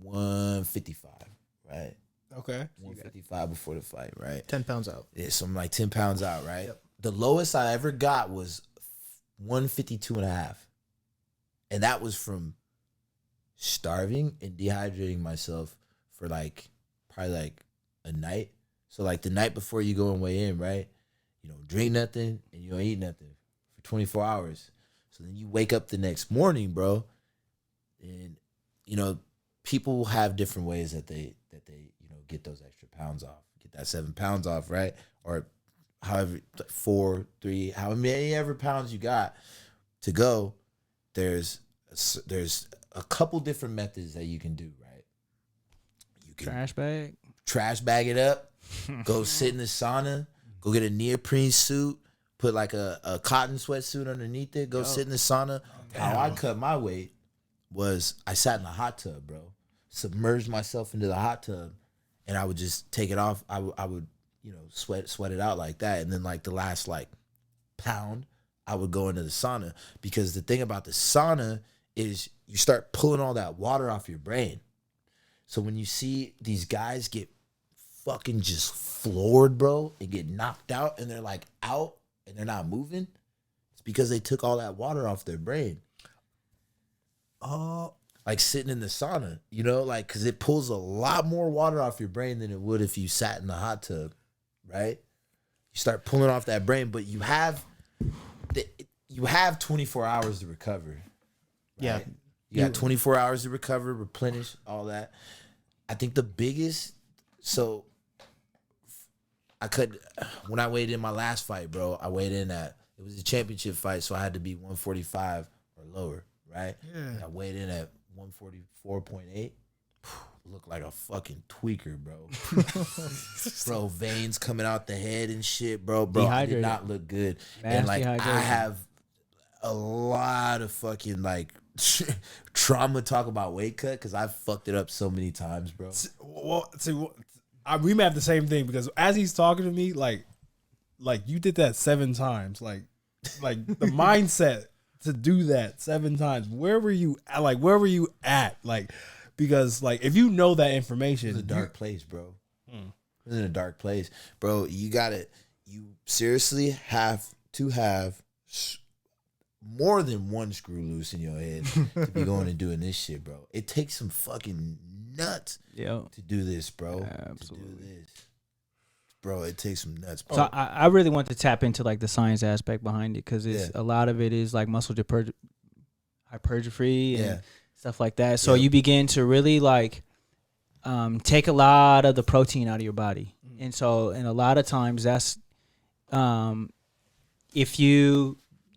155, right? Okay. 155 before the fight, right? 10 pounds out. Yeah, so I'm like 10 pounds out, right? Yep. The lowest I ever got was 152 and a half. And that was from starving and dehydrating myself for like probably like a night. So like the night before you go and weigh in, right? You don't drink nothing and you don't eat nothing for 24 hours. So then you wake up the next morning, bro, and you know, people have different ways that they you know, get those extra pounds off, get that 7 pounds off, right? Or however 4, 3, however many ever pounds you got to go. There's a couple different methods that you can do, right? You can trash bag it up, go sit in the sauna, go get a neoprene suit, put like a cotton sweatsuit underneath it, go sit in the sauna. How I cut my weight was I sat in the hot tub, bro. Submerged myself into the hot tub, and I would just take it off. I would you know, sweat it out like that, and then like the last like pound, I would go into the sauna, because the thing about the sauna is you start pulling all that water off your brain. So when you see these guys get fucking just floored, bro, and get knocked out, and they're like out and they're not moving, it's because they took all that water off their brain. Like sitting in the sauna, you know, like, because it pulls a lot more water off your brain than it would if you sat in the hot tub, right? You start pulling off that brain, but you have 24 hours to recover. Right? Yeah. You got 24 hours to recover, replenish, all that. I think the biggest, so when I weighed in my last fight, bro, I weighed in it was a championship fight, so I had to be 145 or lower, right? Yeah. I weighed in at 144.8. Look like a fucking tweaker, bro. Bro, veins coming out the head and shit, bro. I did not look good. And like I have a lot of fucking like trauma talk about weight cut, because I've fucked it up so many times, bro. Well, we may have the same thing, because as he's talking to me, like you did that 7 times, like the mindset to do that 7 times. Where were you at? Like, where were you at? Like, because like if you know that information, it's a dark place, bro. It's in a dark place, bro. You seriously have to have more than one screw loose in your head to be going and doing this shit, bro. It takes some fucking nuts to do this, bro. Absolutely. To do this. Bro, it takes some nuts, bro. So I really want to tap into like the science aspect behind it, because a lot of it is like muscle hypertrophy and stuff like that. So you begin to really like take a lot of the protein out of your body. And a lot of times that's if your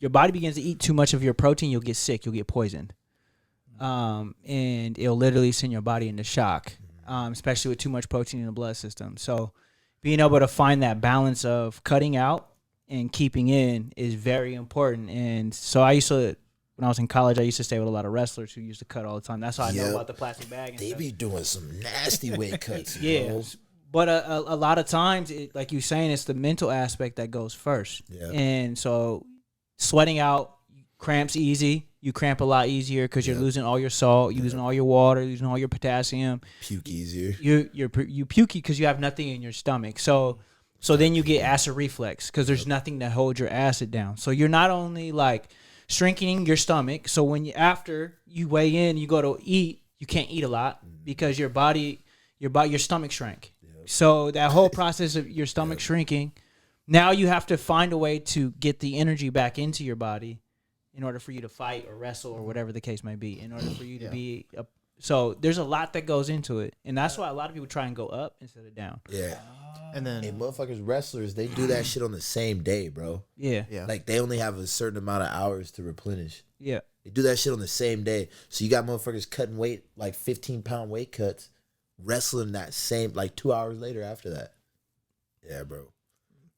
body begins to eat too much of your protein, you'll get sick, you'll get poisoned. And it'll literally send your body into shock, especially with too much protein in the blood system. So being able to find that balance of cutting out and keeping in is very important. And so I used to when I was in college, I used to stay with a lot of wrestlers who used to cut all the time. That's why I know about the plastic bag. And They stuff. be doing some nasty weight cuts, Yeah. bro. But a lot of times, like you're saying, it's the mental aspect that goes first. Yeah. And so sweating out cramps easy. You cramp a lot easier because you're losing all your salt, you're losing all your water, losing all your potassium. Puke easier. You pukey because you have nothing in your stomach. So then you get acid reflux because there's nothing to hold your acid down. So you're not only like shrinking your stomach. So when after you weigh in, you go to eat, you can't eat a lot because your stomach shrank. So that whole process of your stomach shrinking, now you have to find a way to get the energy back into your body in order for you to fight or wrestle or whatever the case may be. In order for you to be so there's a lot that goes into it, and that's why a lot of people try and go up instead of down. Yeah. And then Motherfuckers, wrestlers, they do that shit on the same day, bro. Yeah. Like, they only have a certain amount of hours to replenish. Yeah. They do that shit on the same day. So you got motherfuckers cutting weight, like 15-pound weight cuts, wrestling that same, like 2 hours later after that. Yeah, bro.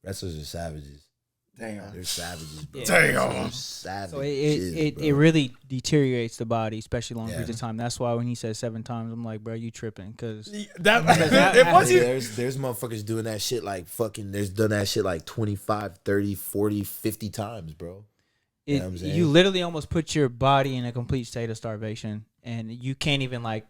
Wrestlers are savages. Damn. They're savages, bro. Yeah. Damn. Savages, So it bro. really deteriorates the body, especially long periods Yeah. of time. That's why when he says 7 times, I'm like, bro, you tripping? Because There's motherfuckers doing that shit like fucking, there's done that shit like 25, 30, 40, 50 times, bro. You know what I'm saying? you literally almost put your body in a complete state of starvation, and you can't even like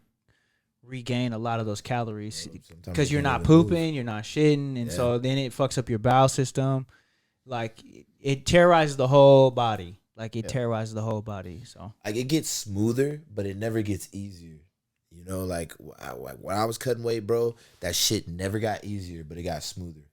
regain a lot of those calories because you're not pooping, you're not shitting, and so then it fucks up your bowel system. Like it terrorizes the whole body. Terrorizes the whole body. So Like, it gets smoother, but it never gets easier. You know, like when I was cutting weight, bro, that shit never got easier, but it got smoother.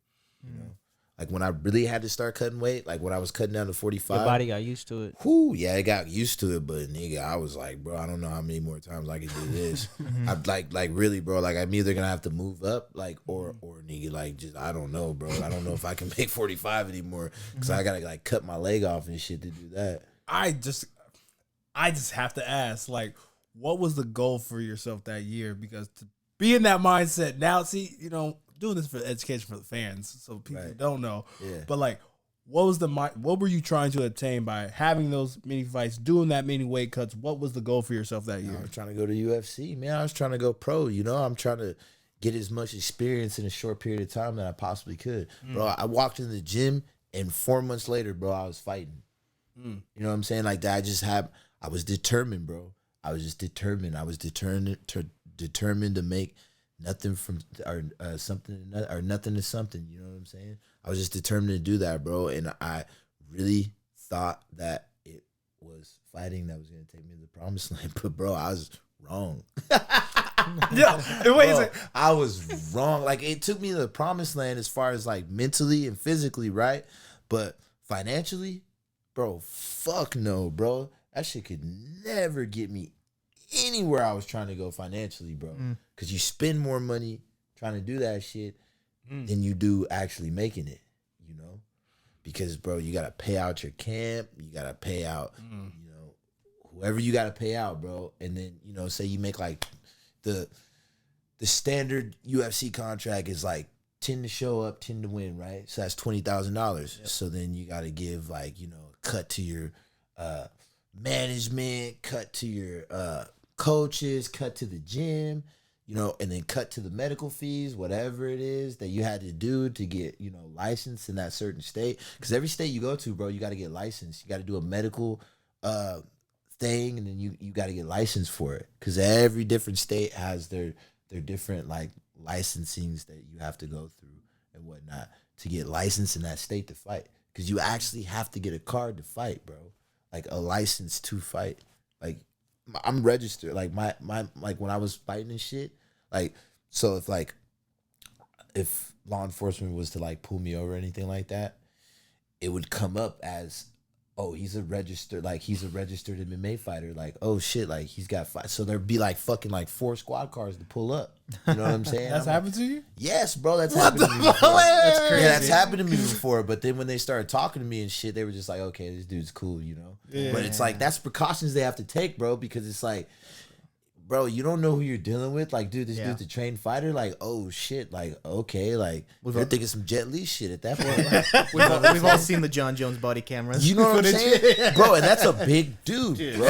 You know, like when I really had to start cutting weight, like when I was cutting down to 45, your body got used to it. whoo, yeah, it got used to it, but nigga, I was like, bro, I don't know how many more times I can do this. I'm like really, bro, like I'm either gonna have to move up, like, or nigga, like, just I don't know, bro. I don't know if I can make 45 anymore because I gotta like cut my leg off and shit to do that. I just have to ask, like, what was the goal for yourself that year? Because to be in that mindset now, see, you know, doing this for education for the fans, so people don't know. Yeah. But like, what were you trying to obtain by having those many fights, doing that many weight cuts? What was the goal for yourself that year? I was trying to go to UFC, man. I was trying to go pro. You know, I'm trying to get as much experience in a short period of time that I possibly could. Bro, I walked in the gym, and 4 months later, bro, I was fighting. You know what I'm saying? Like that, I was determined, bro. I was just determined. I was determined to make nothing from something or nothing to something. You know what I'm saying? I was just determined to do that, bro. And I really thought that it was fighting that was gonna take me to the promised land. But bro, I was wrong. I was wrong. Like, it took me to the promised land as far as like mentally and physically, right? But financially, bro, fuck no, bro. That shit could never get me anywhere I was trying to go financially, bro. Because you spend more money trying to do that shit than you do actually making it, you know? Because, bro, you got to pay out your camp. You got to pay out, you know, whoever you got to pay out, bro. And then, you know, say you make like the standard UFC contract is like 10 to show up, 10 to win, right? So that's $20,000. So then you got to give like, you know, cut to your management, cut to your coaches, cut to the gym, you know, and then cut to the medical fees, whatever it is that you had to do to get, you know, licensed in that certain state. Because every state you go to, bro, you got to get licensed. You got to do a medical thing, and then you got to get licensed for it. Because every different state has their different, like, licensings that you have to go through and whatnot to get licensed in that state to fight. Because you actually have to get a card to fight, bro. Like a license to fight. Like, I'm registered. Like my like when I was fighting and shit. Like, so if law enforcement was to like pull me over or anything like that, it would come up as, oh, he's a registered MMA fighter. Like, oh shit, like he's got fight. So there'd be like fucking like 4 squad cars to pull up. You know what I'm saying? That's happened to you? Yes, bro. That's happened to me before. That's crazy. Yeah, that's happened to me before. But then when they started talking to me and shit, they were just like, okay, this dude's cool, you know? Yeah. But it's like, that's precautions they have to take, bro, because it's like, bro, you don't know who you're dealing with. Like, dude, this Yeah. dude's a trained fighter. Like, oh shit. Like, okay, like We've you're all- thinking some Jet Li shit at that point. We've all seen the John Jones body cameras. You know what I'm saying, bro? And that's a big dude, bro.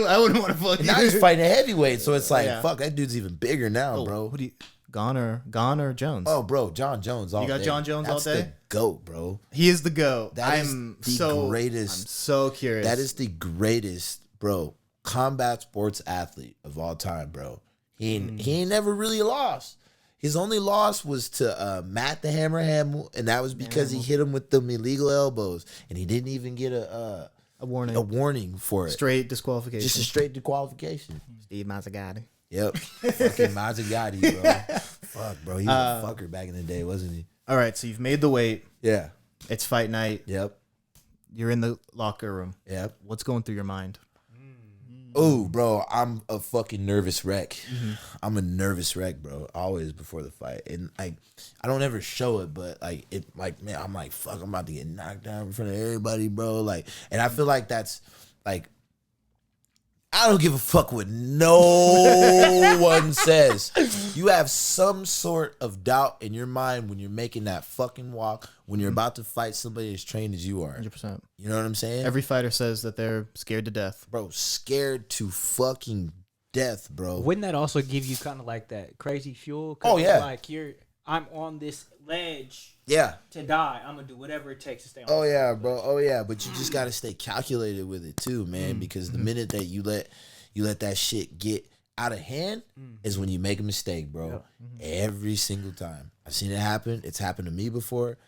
I wouldn't want to fuck And now he's fighting a heavyweight, so it's like, Yeah. fuck, that dude's even bigger now, Oh, bro. Who do you, Gone or Jones? Oh, bro, John Jones all day. You got John Jones That's all day? the GOAT, bro. He is the GOAT. That is I'm the so greatest. I'm so curious. That is the greatest, bro, combat sports athlete of all time, bro. He ain't never really lost. His only loss was to Matt the Hammer Hamill, and that was because he hit him with them illegal elbows, and he didn't even get a warning for it. straight disqualification. Just a straight disqualification. Steve Mazzagatti. Yep. Fucking Mazzagatti, bro. Fuck, bro. He was a fucker back in the day, wasn't he? All right, so you've made the weight. Yeah. It's fight night. Yep. You're in the locker room. Yep. What's going through your mind? Oh, bro, I'm a fucking nervous wreck. I'm a nervous wreck, bro. Always before the fight, and like, I don't ever show it, but like, it, like, man, I'm like, fuck, I'm about to get knocked down in front of everybody, bro. Like, and I feel like that's like, I don't give a fuck what no one says. You have some sort of doubt in your mind when you're making that fucking walk, when you're about to fight somebody as trained as you are. 100%. You know what I'm saying? Every fighter says that they're scared to death. Bro, scared to fucking death, bro. Wouldn't that also give you kind of like that crazy fuel? 'Cause Oh, yeah. Like I'm on this ledge Yeah. to die. I'm gonna do whatever it takes to stay on. Oh yeah, bro. Oh yeah, but you just gotta stay calculated with it too, man. Because the minute that you let that shit get out of hand is when you make a mistake, bro. Every single time. I've seen it happen. It's happened to me before.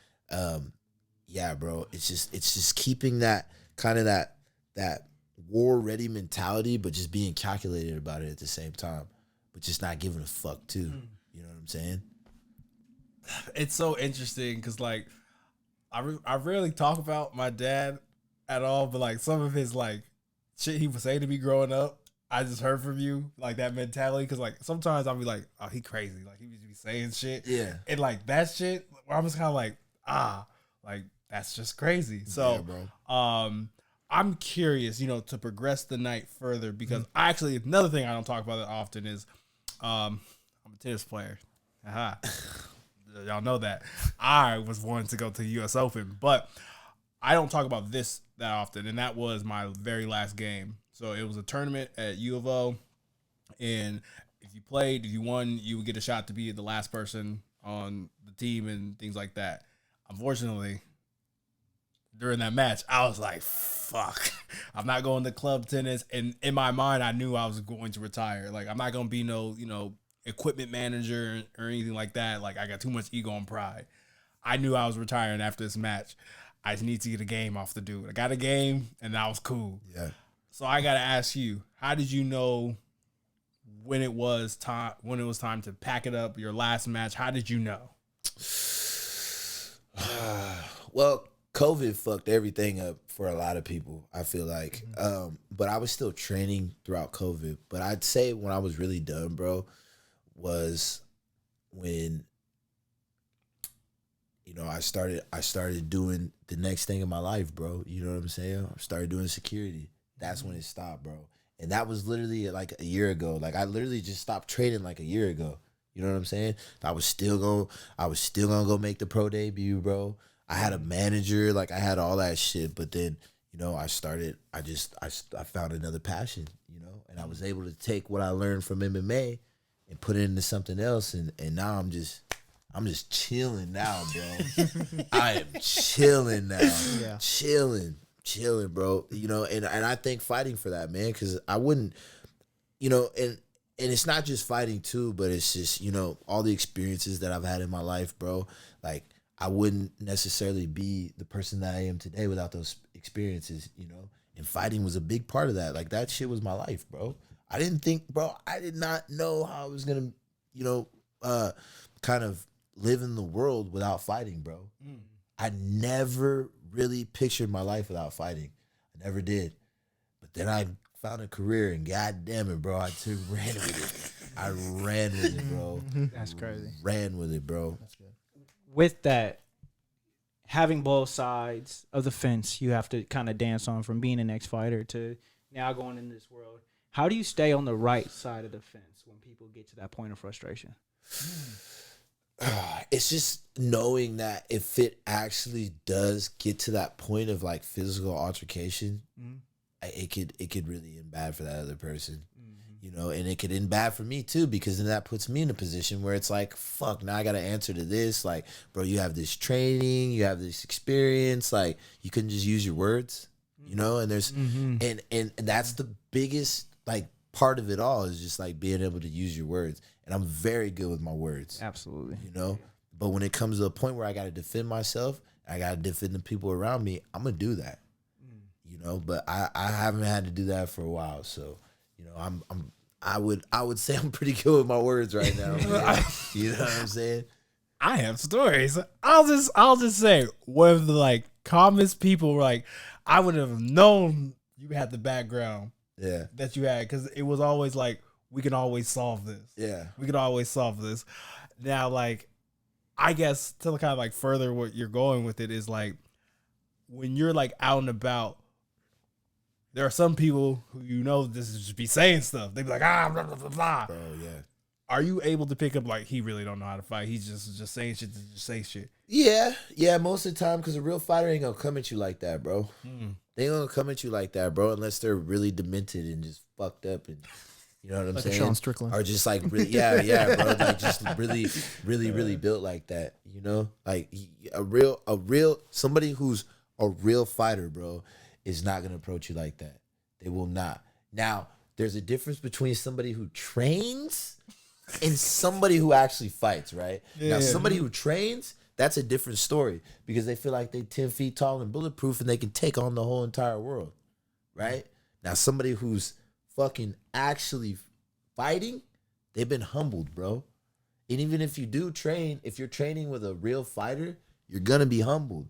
Yeah, bro. It's just keeping that kind of that war ready mentality, but just being calculated about it at the same time, but just not giving a fuck too. You know what I'm saying? It's so interesting because like I rarely talk about my dad at all, but like some of his like shit he was saying to me growing up, I just heard from you, like that mentality. Because like sometimes I'll be like, oh, he crazy, like he used to be saying shit, Yeah. and like that shit, where I'm just kind of like, like that's just crazy. So, I'm curious, to progress the night further because actually another thing I don't talk about that often is, I'm a tennis player. Aha. Y'all know that. I was wanting to go to the U.S. Open, but I don't talk about this that often, and that was my very last game. So it was a tournament at U of O, and if you won, you would get a shot to be the last person on the team and things like that. Unfortunately, during that match, I was like, fuck, I'm not going to club tennis. And in my mind, I knew I was going to retire. Like, I'm not going to be no, equipment manager or anything like that. Like, I got too much ego and pride. I knew I was retiring after this match. I just need to get a game off the dude. I got a game, and that was cool. Yeah. So I got to ask you, how did you know when it was time to pack it up, your last match? How did you know? Well, COVID fucked everything up for a lot of people, I feel like. But I was still training throughout COVID. But I'd say when I was really done, bro, was when I started doing the next thing in my life, bro. You know what I'm saying? I started doing security. That's when it stopped, bro. And that was literally like a year ago. Like I literally just stopped training like a year ago. You know what I'm saying? I was still gonna go make the pro debut, bro. I had a manager, like I had all that shit, but then, I found another passion, and I was able to take what I learned from MMA and put it into something else, and now I'm just chilling now, bro. I am chilling now. Yeah. Chilling, bro. And I thank fighting for that, man, because I wouldn't, and it's not just fighting too, but it's just, all the experiences that I've had in my life, bro. Like, I wouldn't necessarily be the person that I am today without those experiences, and fighting was a big part of that. Like, that shit was my life, bro. I did not know how I was going to, kind of live in the world without fighting, bro. I never really pictured my life without fighting. I never did. But then I found a career, and god damn it, bro, I ran with it. I ran with it, bro. That's crazy. Ran with it, bro. That's good. With that, having both sides of the fence, you have to kind of dance on from being an ex-fighter to now going in this world. How do you stay on the right side of the fence when people get to that point of frustration? It's just knowing that if it actually does get to that point of like physical altercation, it could really end bad for that other person. You know, and it could end bad for me too, because then that puts me in a position where it's like, fuck, now I got to answer to this. Like, bro, you have this training, you have this experience. Like, you couldn't just use your words, you know? And there's, and that's the biggest, like, part of it all is just like being able to use your words. And I'm very good with my words. Absolutely. You know? But when it comes to a point where I got to defend myself, I got to defend the people around me, I'm going to do that. You know? But I haven't had to do that for a while. So, you know, I would say I'm pretty good with my words right now. You know what I'm saying? I have stories. I'll just say one of the like calmest people were like, I would have known you had the background that you had, because it was always like, we can always solve this. Yeah. We can always solve this. Now, like, I guess to kind of like further what you're going with it is like, when you're like out and about, there are some people who, you know, just be saying stuff. They be like, blah, blah, blah, blah. Bro, yeah. Are you able to pick up, like, he really don't know how to fight? He's just saying shit to just say shit. Yeah, most of the time, because a real fighter ain't going to come at you like that, bro. They ain't going to come at you like that, bro, unless they're really demented and just fucked up and, you know what I'm saying? Sean Strickland. Or just like, really, yeah, bro, like just really built like that, you know? Like, somebody who's a real fighter, bro, is not going to approach you like that. They will not. Now, there's a difference between somebody who trains and somebody who actually fights, right? Yeah. Now, somebody who trains, that's a different story, because they feel like they're 10 feet tall and bulletproof and they can take on the whole entire world, right? Now, somebody who's fucking actually fighting, they've been humbled, bro. And even if you do train, if you're training with a real fighter, you're going to be humbled.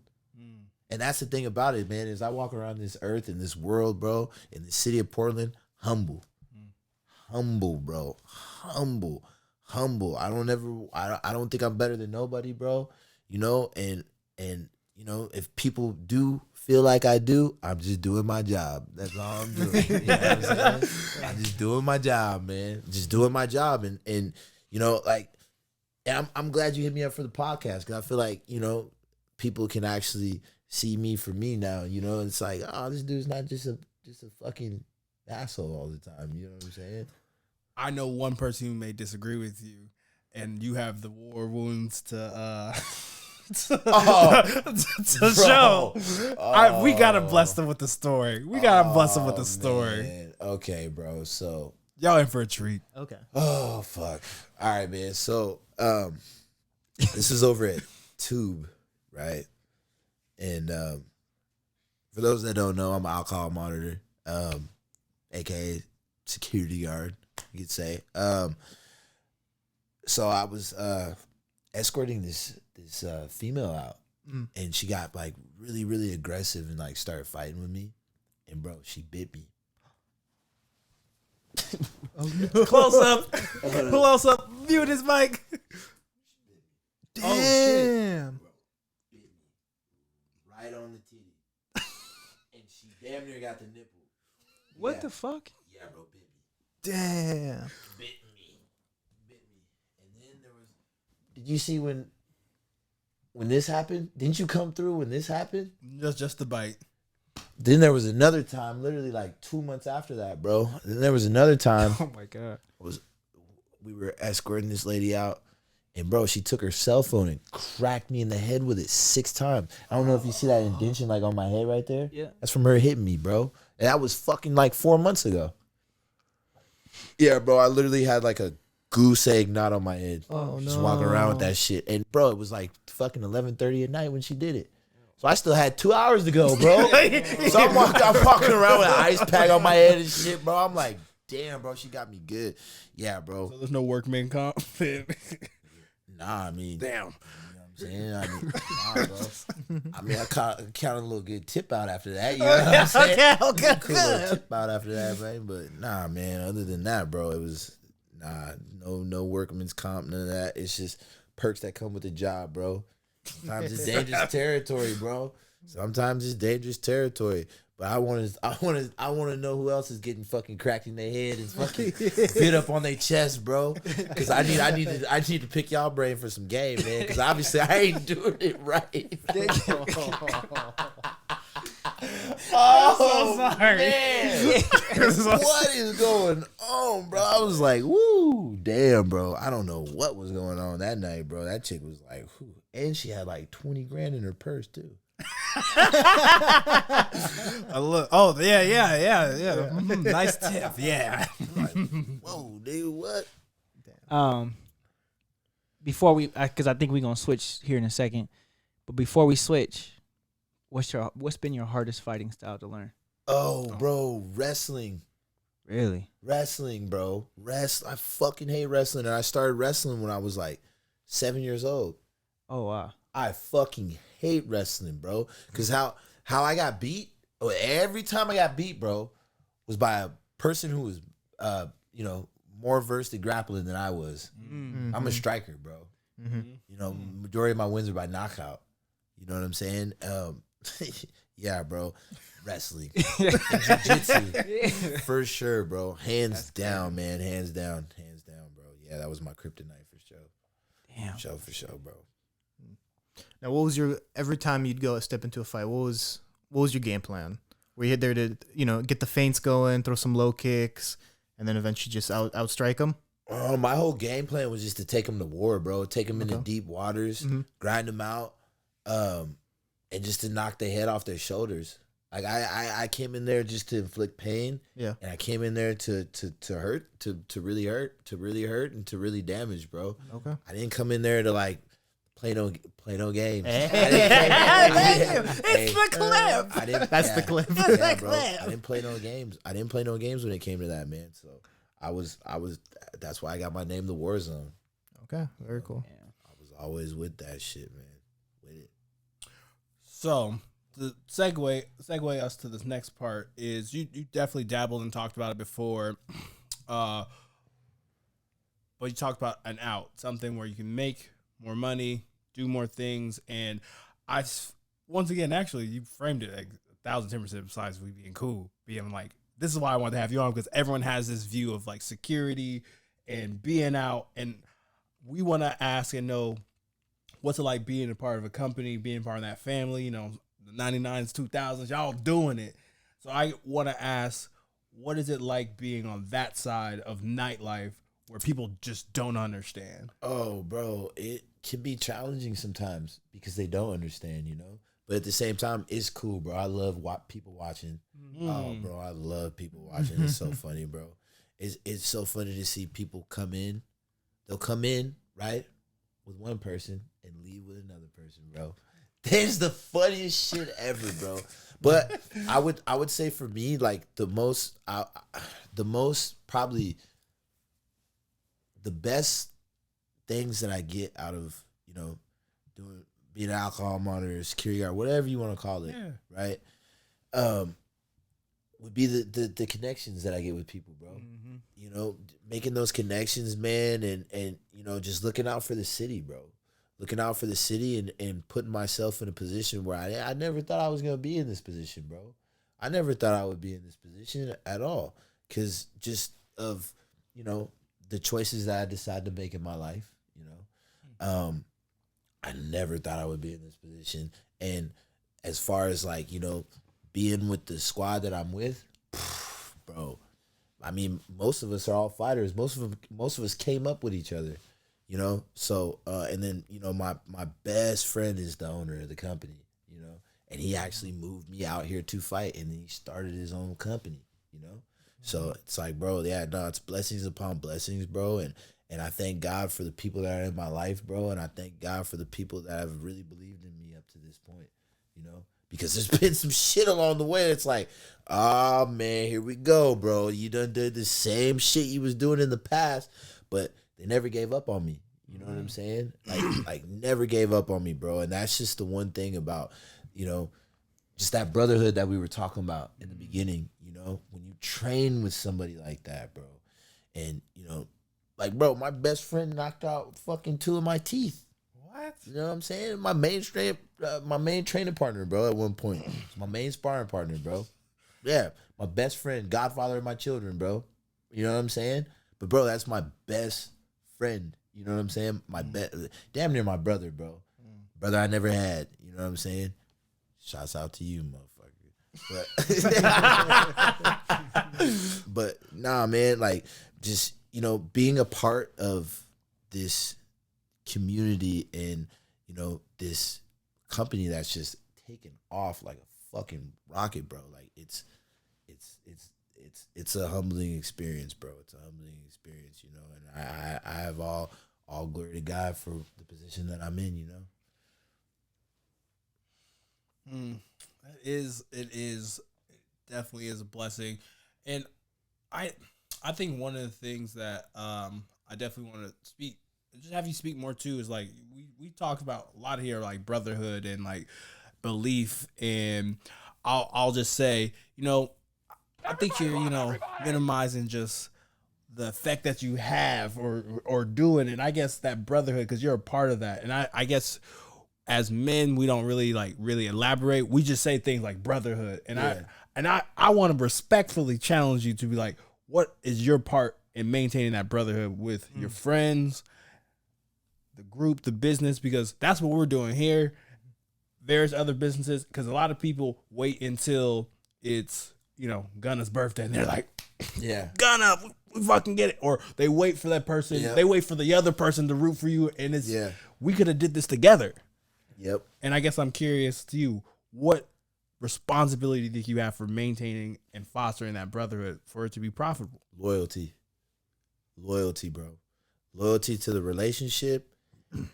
And that's the thing about it, man, is I walk around this earth and this world, bro, in the city of Portland, humble. Humble, bro. Humble. I don't think I'm better than nobody, bro. You know, and you know, if people do feel like I do, I'm just doing my job. That's all I'm doing. You know what I'm saying? I'm just doing my job, man. Just doing my job. And you know, like, and I'm glad you hit me up for the podcast, because I feel like, you know, people can actually see me for me now, you know. It's like, oh, this dude's not just a fucking asshole all the time. You know what I'm saying? I know one person who may disagree with you, and you have the war wounds to show. We gotta bless them with the story. Man. Okay, bro. So y'all in for a treat. Okay. Oh fuck. All right, man. So this is over at Tube, right? And for those that don't know, I'm an alcohol monitor, aka security guard, you could say. So I was escorting this female out, and she got like really, really aggressive and like started fighting with me. And bro, she bit me. Close up. Mute his mic. Damn. Right on the titty. And she damn near got the nipple. What the fuck? Yeah, bro, bit me. Damn. Bit me. And then there was... Did you see when this happened? Didn't you come through when this happened? Just the bite. Then there was another time, literally like 2 months after that, bro. Then there was another time. Oh my God. We were escorting this lady out. And bro, she took her cell phone and cracked me in the head with it 6 times. I don't know if you see that indentation like on my head right there. Yeah. That's from her hitting me, bro. And that was fucking like 4 months ago. Yeah, bro, I literally had like a goose egg knot on my head. Oh, no. Just walking around with that shit. And bro, it was like fucking 11:30 at night when she did it. So I still had 2 hours to go, bro. So I'm walking around with an ice pack on my head and shit, bro. I'm like, damn, bro, she got me good. Yeah, bro. So there's no workman comp. Nah, I mean, damn. You know what I'm saying? Nah, bro. I mean, I count a little good tip out after that. You know what I'm saying? Okay. Cool little tip out after that, man. But nah, man. Other than that, bro, it was no workman's comp, none of that. It's just perks that come with the job, bro. Sometimes it's dangerous territory, bro. Sometimes it's dangerous territory. But I want to know who else is getting fucking cracked in their head and fucking bit up on their chest, bro. Because I need to pick y'all brain for some game, man. Because obviously I ain't doing it right. I'm so sorry. Man. What is going on, bro? I was like, woo, damn, bro. I don't know what was going on that night, bro. That chick was like, whew. And she had like 20 grand in her purse too. Oh yeah. Nice tip. Yeah. Like, whoa, dude, what? Before we, because I think we're gonna switch here in a second, but before we switch, what's been your hardest fighting style to learn? Oh, bro, wrestling. Really? Wrestling, bro. I fucking hate wrestling. And I started wrestling when I was like 7 years old. Oh wow. I fucking hate wrestling, bro. Because how I got beat, every time I got beat, bro, was by a person who was, more versed at grappling than I was. Mm-hmm. I'm a striker, bro. Mm-hmm. Majority of my wins are by knockout. You know what I'm saying? Yeah, bro. Wrestling. Jiu-jitsu. For sure, bro. Hands down, man. Hands down, bro. Yeah, that was my kryptonite for sure. Damn. For sure, bro. Now, what was every time you'd go step into a fight? What was your game plan? Were you there to get the feints going, throw some low kicks, and then eventually just outstrike them? My whole game plan was just to take him to war, bro. Take him into deep waters, grind him out, and just to knock their head off their shoulders. Like I came in there just to inflict pain, and I came in there to hurt, to really hurt, and to really damage, bro. Okay. I didn't come in there to like play no games. It's the clip. That's the clip. Yeah, bro. I didn't play no games. When it came to that, man. So I was. That's why I got my name, the Warzone. Okay, very cool. I was always with that shit, man. With it. So the segue us to this next part is you definitely dabbled and talked about it before, but you talked about an out, something where you can make more money, do more things, and once again, actually, you framed it like 1,010% besides we being cool, being like, this is why I wanted to have you on, because everyone has this view of like security and being out, and we want to ask and know what's it like being a part of a company, being part of that family, the 99s, 2000s, y'all doing it. So I want to ask, what is it like being on that side of nightlife where people just don't understand? Oh, bro, it can be challenging sometimes because they don't understand, But at the same time, it's cool, bro. I love people watching. Oh, bro, I love people watching. It's so funny, bro. It's so funny to see people come in. They'll come in, right, with one person and leave with another person, bro. That's the funniest shit ever, bro. But I would say for me, like the most probably the best things that I get out of being an alcohol monitor, security guard, whatever you want to call it, right? Would be the connections that I get with people, bro. Making those connections, man, and just looking out for the city, bro. Looking out for the city and putting myself in a position where I never thought I was going to be in this position, bro. I never thought I would be in this position at all. Because just of, the choices that I decided to make in my life, I never thought I would be in this position. And as far as like, being with the squad that I'm with, bro, I mean, most of us are all fighters. Most of us came up with each other, So, and then, my best friend is the owner of the company, and he actually moved me out here to fight, and then he started his own company, So it's like, bro, it's blessings upon blessings, bro. And I thank God for the people that are in my life, bro. And I thank God for the people that have really believed in me up to this point, because there's been some shit along the way. It's like, oh man, here we go, bro. You done did the same shit you was doing in the past, but they never gave up on me. You know what I'm saying? Like never gave up on me, bro. And that's just the one thing about, just that brotherhood that we were talking about in the beginning, when you train with somebody like that, bro. And, like, bro, my best friend knocked out fucking 2 of my teeth. What? You know what I'm saying? My main training partner, bro, at one point. My main sparring partner, bro. Yeah, my best friend, godfather of my children, bro. You know what I'm saying? But bro, that's my best friend. You know what I'm saying? Damn near my brother, bro. Brother I never had. You know what I'm saying? Shouts out to you, motherfucker. But nah, man, like just, you know, being a part of this community and, you know, this company that's just taking off like a fucking rocket, bro. Like it's a humbling experience, bro. It's a humbling experience, you know, and I have all glory to God for the position that I'm in, you know. It definitely is a blessing. And I think one of the things that I definitely want to just have you speak more to is like we talked about a lot here, like brotherhood and like belief, and I'll just say, you know, I think you're, you know, minimizing just the effect that you have or doing, and I guess that brotherhood, because you're a part of that. And I guess as men, we don't really elaborate. We just say things like brotherhood. And I want to respectfully challenge you to be like, what is your part in maintaining that brotherhood with your friends, the group, the business? Because that's what we're doing here. There's other businesses, because a lot of people wait until it's, you know, Gunna's birthday and they're like, yeah, Gunna, we fucking get it. Or they wait for that person. Yep. They wait for the other person to root for you. And it's, we could have did this together. Yep. And I guess I'm curious to you, what responsibility do you have for maintaining and fostering that brotherhood for it to be profitable? Loyalty, bro. Loyalty to the relationship,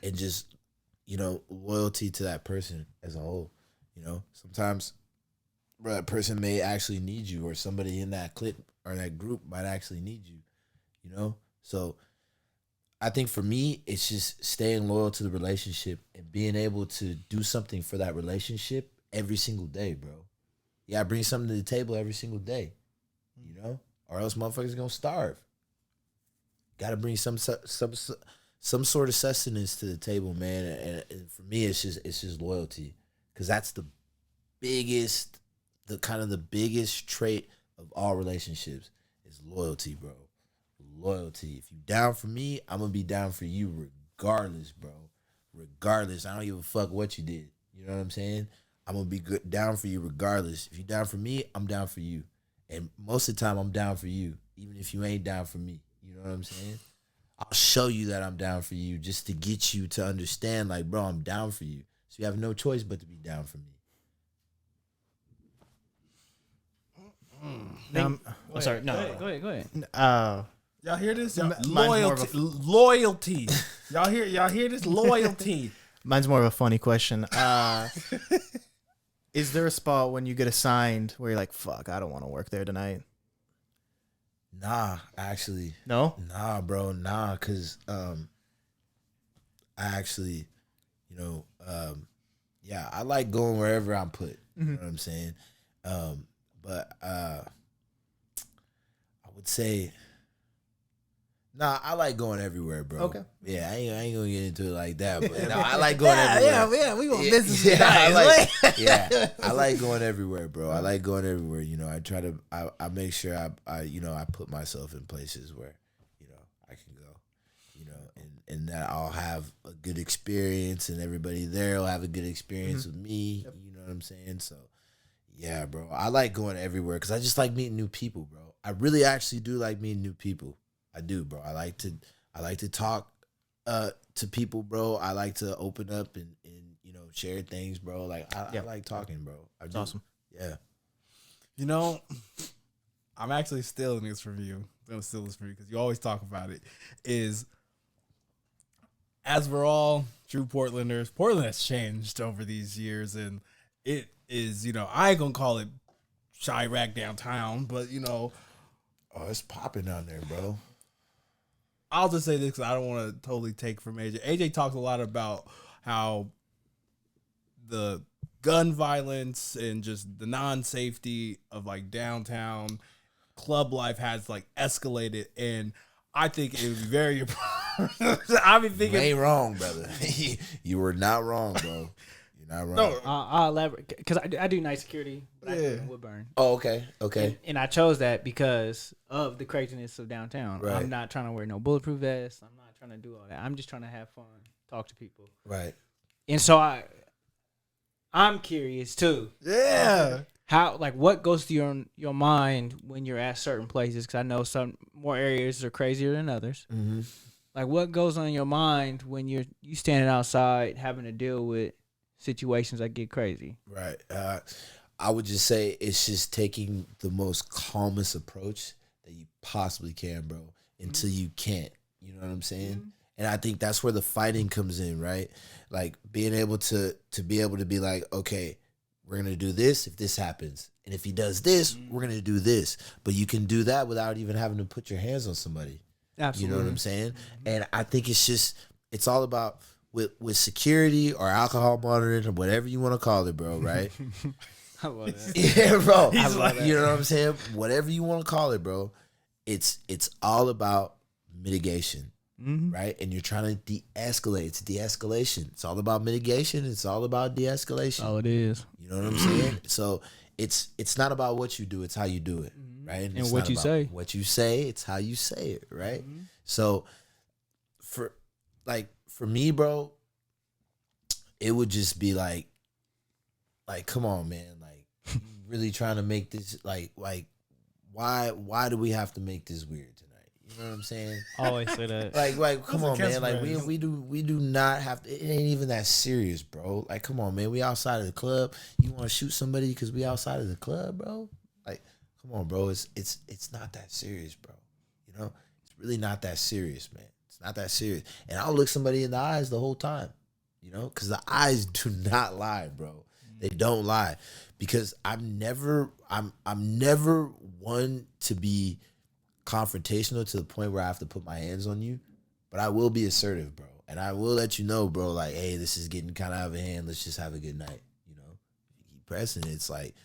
and just, you know, loyalty to that person as a whole. You know, sometimes that person may actually need you, or somebody in that clique or that group might actually need you, you know? So I think for me, it's just staying loyal to the relationship and being able to do something for that relationship every single day, bro. You gotta bring something to the table every single day, you know? Or else motherfuckers gonna starve. Gotta bring some sort of sustenance to the table, man. And for me, it's just loyalty. Because that's the biggest trait of all relationships is loyalty, bro. Loyalty. If you down for me, I'm gonna be down for you regardless, bro. Regardless. I don't give a fuck what you did. You know what I'm saying? I'm gonna be down for you regardless. If you down for me, I'm down for you. And most of the time, I'm down for you, even if you ain't down for me. You know what I'm saying? I'll show you that I'm down for you just to get you to understand, like, bro, I'm down for you. So you have no choice but to be down for me. Sorry. No, go ahead. Y'all hear this? Loyalty. Y'all hear this? Loyalty. Mine's more of a funny question. Is there a spot when you get assigned where you're like, fuck, I don't want to work there tonight? Nah, actually. No? Nah, bro. Nah, because I actually, you know, I like going wherever I'm put. You know what I'm saying? But I would say, nah, I like going everywhere, bro. Okay. Yeah, I ain't gonna get into it like that, but no, I like going everywhere. Yeah, we want business. I like going everywhere, bro. I like going everywhere. You know, I make sure I put myself in places where, you know, I can go, you know, and that I'll have a good experience, and everybody there will have a good experience with me. Yep. You know what I'm saying? So, yeah, bro. I like going everywhere because I just like meeting new people, bro. I really actually do like meeting new people. I do, bro. I like to talk to people, bro. I like to open up and you know, share things, bro. Like I like talking, bro. That's awesome. Yeah. You know, I'm actually stealing this from you. I'm stealing this from you because you always talk about it. Is as we're all true Portlanders, Portland has changed over these years, and it is, you know, I ain't gonna call it Chirac downtown, but you know, oh, it's popping down there, bro. I'll just say this because I don't want to totally take from AJ. AJ talks a lot about how the gun violence and just the non-safety of like downtown club life has like escalated, and I think it would be very important. I've been thinking, you ain't wrong, brother. You were not wrong, bro. You not wrong. No. I'll elaborate because I do night security, but I do it in Woodburn. Oh, okay. And I chose that because of the craziness of downtown. Right. I'm not trying to wear no bulletproof vest. I'm not trying to do all that. I'm just trying to have fun, talk to people. Right. And so I'm curious too. Yeah. How what goes through your mind when you're at certain places? Because I know some more areas are crazier than others. Mm-hmm. Like what goes on in your mind when you standing outside having to deal with situations that get crazy? Right. I would just say it's just taking the most calmest approach that you possibly can, bro, until you can't. You know what I'm saying? Mm-hmm. And I think that's where the fighting comes in, right? Like being able to be able to be like, okay, we're going to do this if this happens. And if he does this, we're going to do this. But you can do that without even having to put your hands on somebody. Absolutely. You know what I'm saying? And I think it's all about with security or alcohol monitoring or whatever you want to call it, bro, right? I love that. Yeah, bro. I love that. You know what I'm saying? Whatever you want to call it, bro. It's all about mitigation, right? And you're trying to de-escalate. It's de-escalation. It's all about mitigation. It's all about de-escalation. All it is. You know what I'm saying? So it's not about what you do. It's how you do it, right? And what you say. What you say. It's how you say it, right? So for me, bro, it would just be like, come on, man. Like, you really trying to make this, like, why do we have to make this weird tonight? You know what I'm saying? Always say that. Like, come on, man. Like, we do not have to, it ain't even that serious, bro. Like, come on, man. We outside of the club. You want to shoot somebody because we outside of the club, bro? Like, come on, bro. It's not that serious, bro. You know? It's really not that serious, man. It's not that serious. And I'll look somebody in the eyes the whole time, you know? Because the eyes do not lie, bro. They don't lie. Because I'm never one to be confrontational to the point where I have to put my hands on you, but I will be assertive, bro. And I will let you know, bro, like, hey, this is getting kind of out of hand. Let's just have a good night, you know? If you keep pressing, it's like,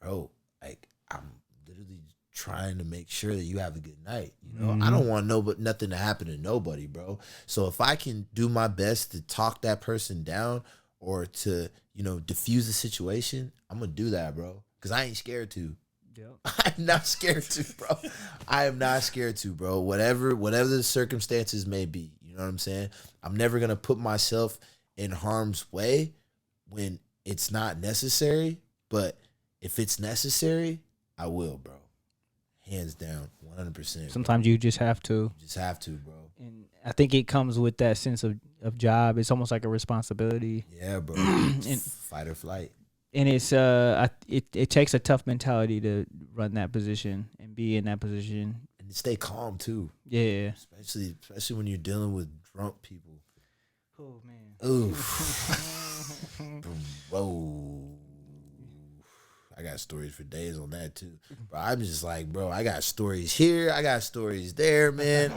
bro, like, I'm literally trying to make sure that you have a good night, you know? I don't want nothing to happen to nobody, bro. So if I can do my best to talk that person down or to, you know, diffuse the situation, I'm gonna do that, bro. Because I ain't scared to. Yep. I'm not scared to, bro. I am not scared to, bro. Whatever the circumstances may be, you know what I'm saying? I'm never gonna put myself in harm's way when it's not necessary. But if it's necessary, I will, bro. Hands down, 100%. Sometimes you just have to. You just have to, bro. And I think it comes with that sense of job. It's almost like a responsibility. Yeah, bro. And fight or flight. And it's it takes a tough mentality to run that position and be in that position and stay calm too. Yeah, especially when you're dealing with drunk people. Oh man. Ooh. Whoa. I got stories for days on that too, bro. I'm just like, bro, I got stories here, I got stories there, man.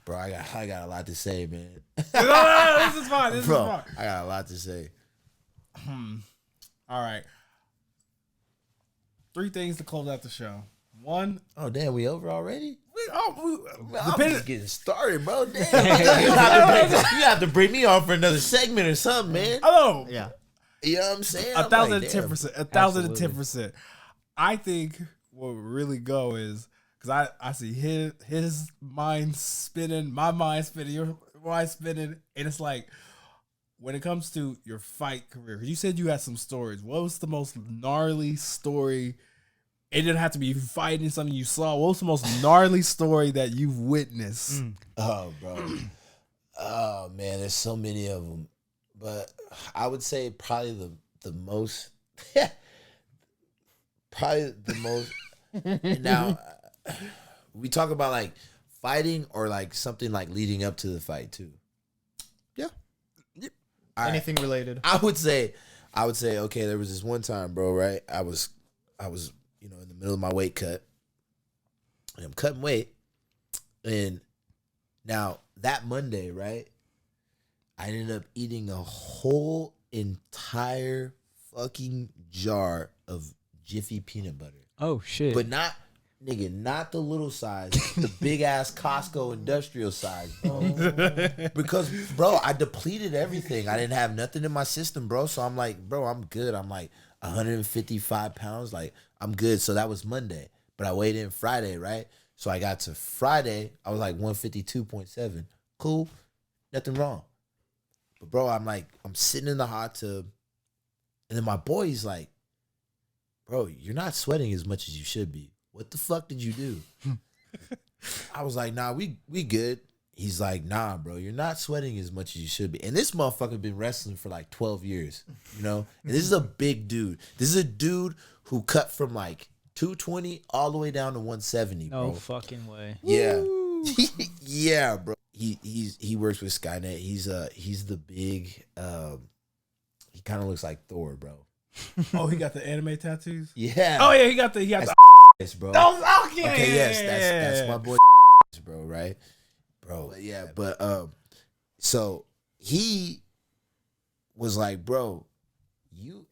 Bro, I got a lot to say, man. No, this is fine. This is fine. I got a lot to say. All right. 3 things to close out the show. 1. Oh damn, we over already? I'm just getting started, bro. Damn, you have to bring me on for another segment or something, man. Oh yeah. You know what I'm saying? 1,010%. 1,010%. I think what would really go is because I see his mind spinning, my mind spinning, your mind spinning, and it's like when it comes to your fight career, because you said you had some stories. What was the most gnarly story? It didn't have to be fighting something you saw. What was the most gnarly story that you've witnessed? Oh, bro. Oh, man, there's so many of them. But I would say probably the most, now, we talk about like fighting or like something like leading up to the fight too. Yeah. Anything related. I would say, okay, there was this one time, bro, right? I was, you know, in the middle of my weight cut. And I'm cutting weight. And now that Monday, right? I ended up eating a whole entire fucking jar of Jiffy peanut butter. Oh shit. But not Nigga, not the little size, the big ass Costco industrial size, bro. Because, bro, I depleted everything. I didn't have nothing in my system, bro. So I'm like, bro, I'm good. I'm like 155 pounds. Like, I'm good. So that was Monday. But I weighed in Friday, right? So I got to Friday. I was like 152.7. Cool. Nothing wrong. But, bro, I'm sitting in the hot tub. And then my boy's like, bro, you're not sweating as much as you should be. What the fuck did you do? I was like, nah, we good. He's like, nah, bro, you're not sweating as much as you should be. And this motherfucker been wrestling for like 12 years, you know? And this is a big dude. This is a dude who cut from like 220 all the way down to 170, bro. No fucking way. Yeah. Yeah, bro. He works with Skynet. He's the big he kind of looks like Thor, bro. Oh, he got the anime tattoos? Yeah. Oh yeah, he got the Yes, bro. Oh, okay. Okay, yes, that's my boy, bro, right? Bro, yeah, but so he was like, bro,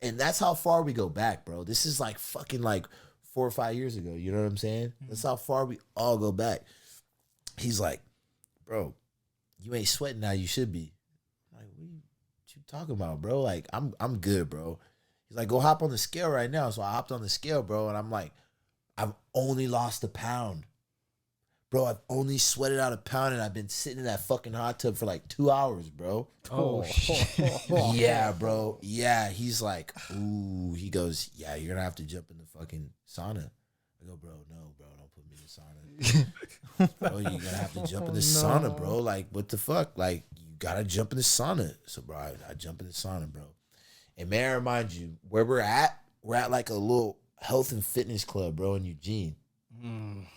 and that's how far we go back, bro. This is like fucking like 4 or 5 years ago, you know what I'm saying? That's how far we all go back. He's like, bro, you ain't sweating how you should be. I'm like, what you talking about, bro? Like, I'm good, bro. He's like, go hop on the scale right now. So I hopped on the scale, bro, and I'm like, I've only lost a pound. Bro, I've only sweated out a pound, and I've been sitting in that fucking hot tub for like 2 hours, bro. Oh, Yeah, bro. Yeah, he's like, ooh. He goes, yeah, you're going to have to jump in the fucking sauna. I go, bro, no, bro, don't put me in the sauna. Bro, you're going to have to jump in the sauna, bro. Like, what the fuck? Like, you got to jump in the sauna. So, bro, I jump in the sauna, bro. And may I remind you, where we're at like a little health and fitness club, bro, in Eugene.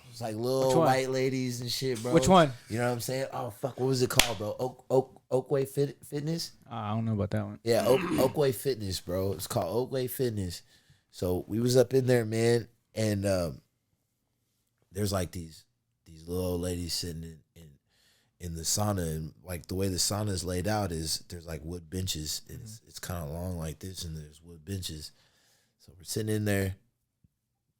It's like little white ladies and shit, bro. Which one? You know what I'm saying? Oh, fuck. What was it called, bro? Oakway Fitness? I don't know about that one. Yeah, Oakway Fitness, bro. It's called Oakway Fitness. So we was up in there, man, and there's like these little old ladies sitting in the sauna, and like the way the sauna is laid out is there's like wood benches. It's kind of long like this, and there's wood benches. So we're sitting in there,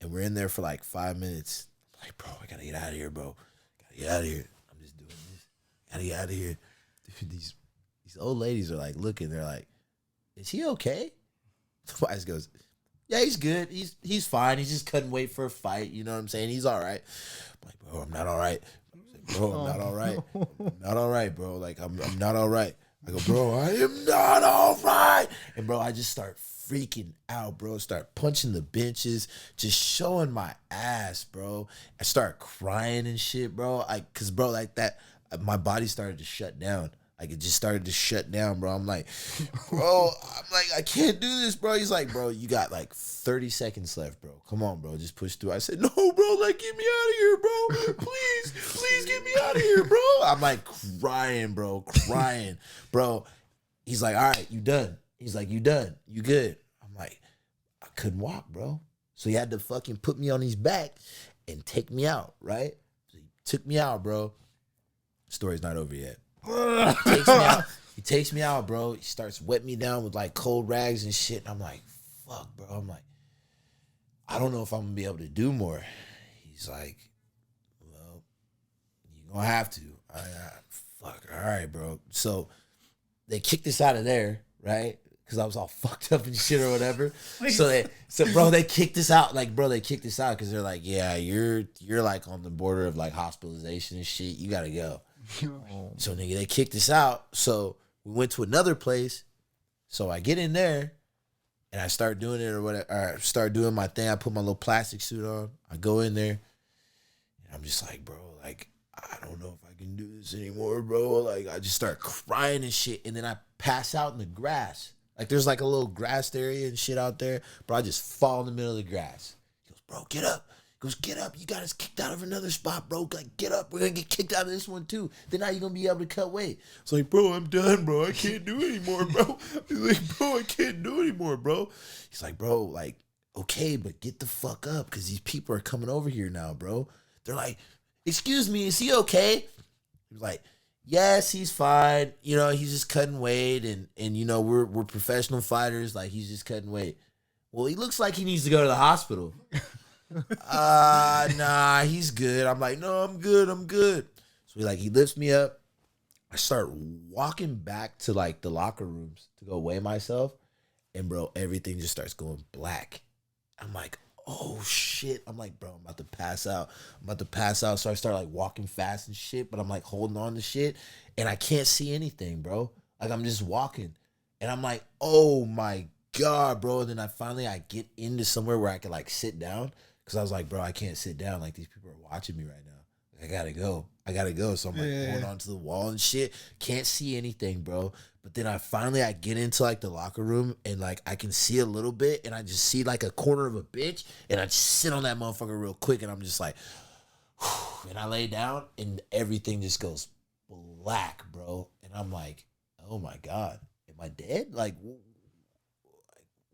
and we're in there for like 5 minutes. I'm like, bro, I gotta get out of here, bro. Gotta get out of here. I'm just doing this. Gotta get out of here. Dude, these old ladies are like looking. They're like, is he okay? The wife goes, yeah, he's good. He's fine. He's just couldn't wait for a fight. You know what I'm saying? He's all right. I'm like, bro, I'm not all right. Bro, I'm not all right. I'm not all right, bro. Like, I'm not all right. I go, bro, I am not all right. And, bro, I just start freaking out, bro. Start punching the benches, just showing my ass, bro. I start crying and shit, bro. Cause, bro, like that, my body started to shut down. Like, it just started to shut down, bro. I'm like, I can't do this, bro. He's like, bro, you got like 30 seconds left, bro. Come on, bro. Just push through. I said, no, bro, like, get me out of here, bro. Please get me out of here, bro. I'm like crying, bro. Bro. He's like, all right, you done. He's like, you done. You good. I'm like, I couldn't walk, bro. So he had to fucking put me on his back and take me out, right? So he took me out, bro. Story's not over yet. He takes me out, bro. He starts wetting me down with like cold rags and shit. And I'm like, fuck, bro. I'm like, I don't know if I'm gonna be able to do more. He's like, well, you're gonna have to. Fuck, all right, bro. So they kicked us out of there, right? Because I was all fucked up and shit or whatever. So bro, they kicked us out. Like, bro, they kicked us out because they're like, yeah, you're like on the border of like hospitalization and shit. You gotta go. So nigga, they kicked us out. So we went to another place. So I get in there and I start doing it or whatever. Or I start doing my thing. I put my little plastic suit on. I go in there and I'm just like, bro, like, I don't know if I can do this anymore, bro. Like, I just start crying and shit. And then I pass out in the grass. Like, there's like a little grass area and shit out there. Bro, I just fall in the middle of the grass. He goes, bro, get up. He goes, get up. You got us kicked out of another spot, bro. Like, get up. We're going to get kicked out of this one, too. Then how you going to be able to cut weight? It's like, bro, I'm done, bro. I can't do it anymore, bro. He's like, bro, I can't do it anymore, bro. He's like, bro, like, okay, but get the fuck up because these people are coming over here now, bro. They're like, excuse me, is he okay? He was like, yes, he's fine. You know, he's just cutting weight and you know, we're professional fighters. Like, he's just cutting weight. Well, he looks like he needs to go to the hospital. Nah, he's good. I'm like, no, I'm good. So he lifts me up. I start walking back to like the locker rooms to go weigh myself. And bro, everything just starts going black. I'm like, oh shit. I'm like, bro, I'm about to pass out. So I start like walking fast and shit, but I'm like holding on to shit. And I can't see anything, bro. Like I'm just walking. And I'm like, oh my God, bro. And then I get into somewhere where I can like sit down. Cause I was like, bro, I can't sit down. Like these people are watching me right now. Like, I gotta go. So I'm like going onto the wall and shit. Can't see anything, bro. But then I get into like the locker room and like I can see a little bit and I just see like a corner of a bitch and I just sit on that motherfucker real quick and I'm just like, whew, and I lay down and everything just goes black, bro. And I'm like, oh my God, am I dead? Like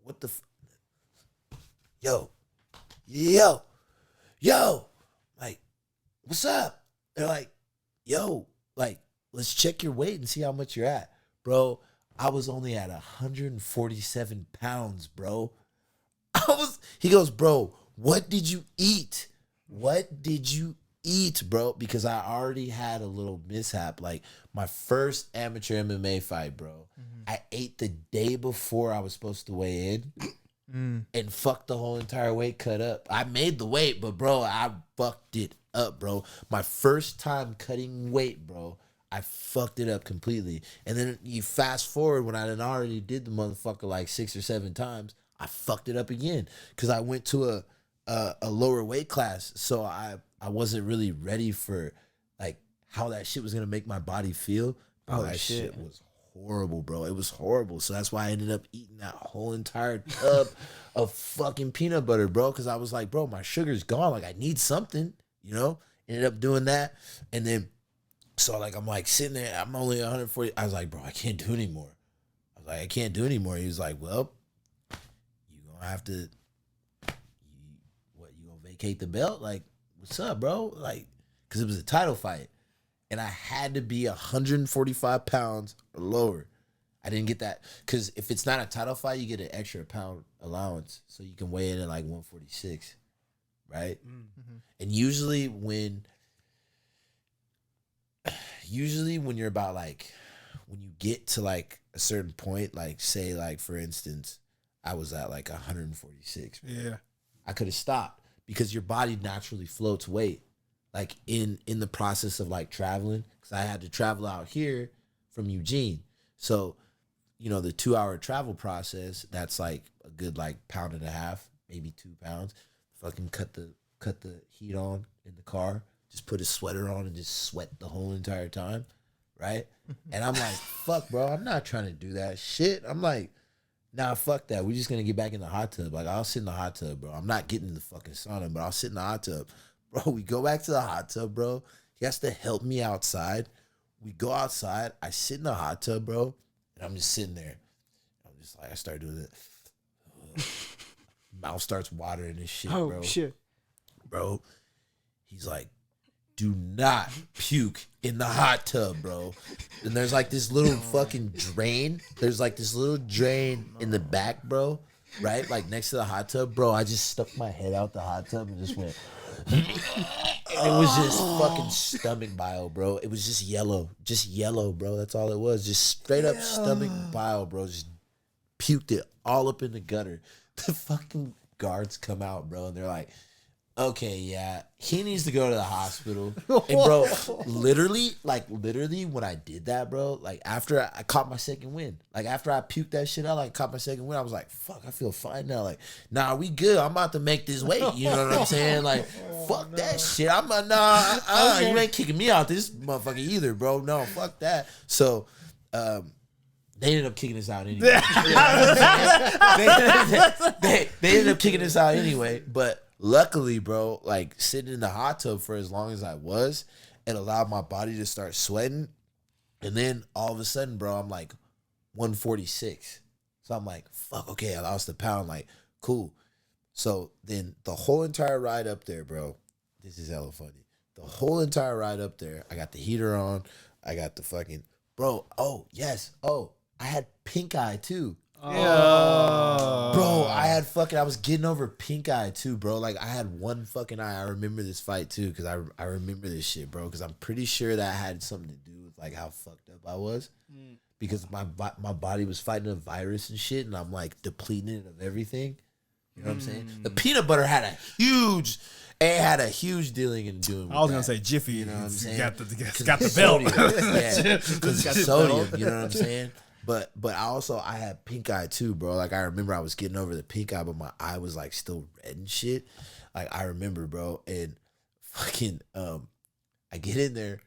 what the yo, like, what's up? They're like, yo, like, let's check your weight and see how much you're at. Bro, I was only at 147 pounds, bro. He goes, bro, what did you eat? Bro? Because I already had a little mishap. Like, my first amateur MMA fight, bro. I ate the day before I was supposed to weigh in. And fucked the whole entire weight cut up. I made the weight, but bro, I fucked it up, bro. My first time cutting weight, bro, I fucked it up completely. And then you fast forward when I done already did the motherfucker like 6 or 7 times, I fucked it up again because I went to a lower weight class, so I wasn't really ready for like how that shit was gonna make my body feel. Bro, that shit was horrible, bro. It was horrible. So that's why I ended up eating that whole entire tub of fucking peanut butter, bro. Because I was like, bro, my sugar's gone. Like, I need something, you know? Ended up doing that. And then, so like, I'm like sitting there. I'm only 140. I was like, bro, I can't do anymore. I was like, I can't do anymore. He was like, well, you gonna have to, you gonna vacate the belt? Like, what's up, bro? Like, because it was a title fight. And I had to be 145 pounds or lower. I didn't get that. Because if it's not a title fight, you get an extra pound allowance. So you can weigh in at like 146. Right? Mm-hmm. And usually when you're about like, when you get to like a certain point, like say like for instance, I was at like 146. Yeah. I could have stopped because your body naturally floats weight. Like in the process of like traveling, because I had to travel out here from Eugene. So, you know, the 2-hour travel process, that's like a good like pound and a half, maybe 2 pounds. Fucking cut the heat on in the car, just put a sweater on and just sweat the whole entire time, right? And I'm like, fuck, bro, I'm not trying to do that shit. I'm like, nah, fuck that. We're just gonna get back in the hot tub. Like, I'll sit in the hot tub, bro. I'm not getting in the fucking sauna, but I'll sit in the hot tub. Bro, we go back to the hot tub, bro. He has to help me outside. We go outside. I sit in the hot tub, bro, and I'm just sitting there. I'm just like, I start doing it. Mouth starts watering and shit, bro. Oh, shit. Bro, he's like, do not puke in the hot tub, bro. And there's like this little fucking drain. There's like this little drain in the back, bro, right? Like next to the hot tub, bro. I just stuck my head out the hot tub and just went... And it was just fucking stomach bile, bro. It was just yellow, bro. That's all it was. Just straight up stomach bile, bro. Just puked it all up in the gutter. The fucking guards come out, bro, and they're like, okay, yeah, he needs to go to the hospital. And bro, literally when I did that, bro, like after I caught my second win, like after I puked that shit out, like caught my second win, I was like, fuck, I feel fine now. Like, nah, we good. I'm about to make this weight. You know what I'm saying? Like, fuck that shit. I'm you ain't kicking me out this motherfucker either, bro. No, fuck that. So, they ended up kicking us out anyway. They ended up kicking us out anyway, but luckily, bro, like sitting in the hot tub for as long as I was, it allowed my body to start sweating. And then all of a sudden, bro, I'm like 146. So I'm like, fuck, okay, I lost a pound. Like, cool. So then the whole entire ride up there, bro, this is hella funny. The whole entire ride up there, I got the heater on. I got the fucking, bro, oh, yes. Oh, I had pink eye too. Yeah. Bro, I was getting over pink eye too, bro. Like I had one fucking eye. I remember this fight too, because I remember this shit, bro. Because I'm pretty sure that had something to do with like how fucked up I was, because my body was fighting a virus and shit, and I'm like depleting it of everything. You know what I'm saying? The peanut butter had a huge dealing in doing. With I was that. gonna say Jiffy. You know what I'm saying? Got the belt. Yeah, because sodium. You know what I'm saying? But I had pink eye too, bro. Like I remember I was getting over the pink eye, but my eye was like still red and shit. Like I remember, bro, and fucking I get in there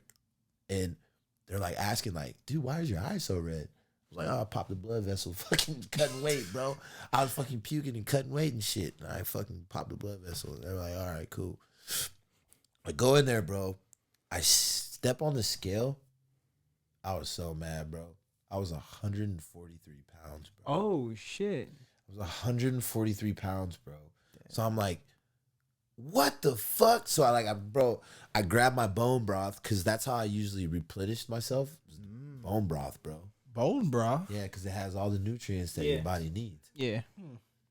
and they're like asking like, dude, why is your eye so red? I was like, oh, I popped the blood vessel, fucking cutting weight, bro. I was fucking puking and cutting weight and shit. And I fucking popped the blood vessel. They're like, all right, cool. I go in there, bro. I step on the scale. I was so mad, bro. I was 143 pounds, bro. Oh, shit. I was 143 pounds, bro. Damn. So I'm like, what the fuck? So I grabbed my bone broth, because that's how I usually replenish myself. Bone broth, bro. Bone broth? Yeah, because it has all the nutrients that your body needs. Yeah.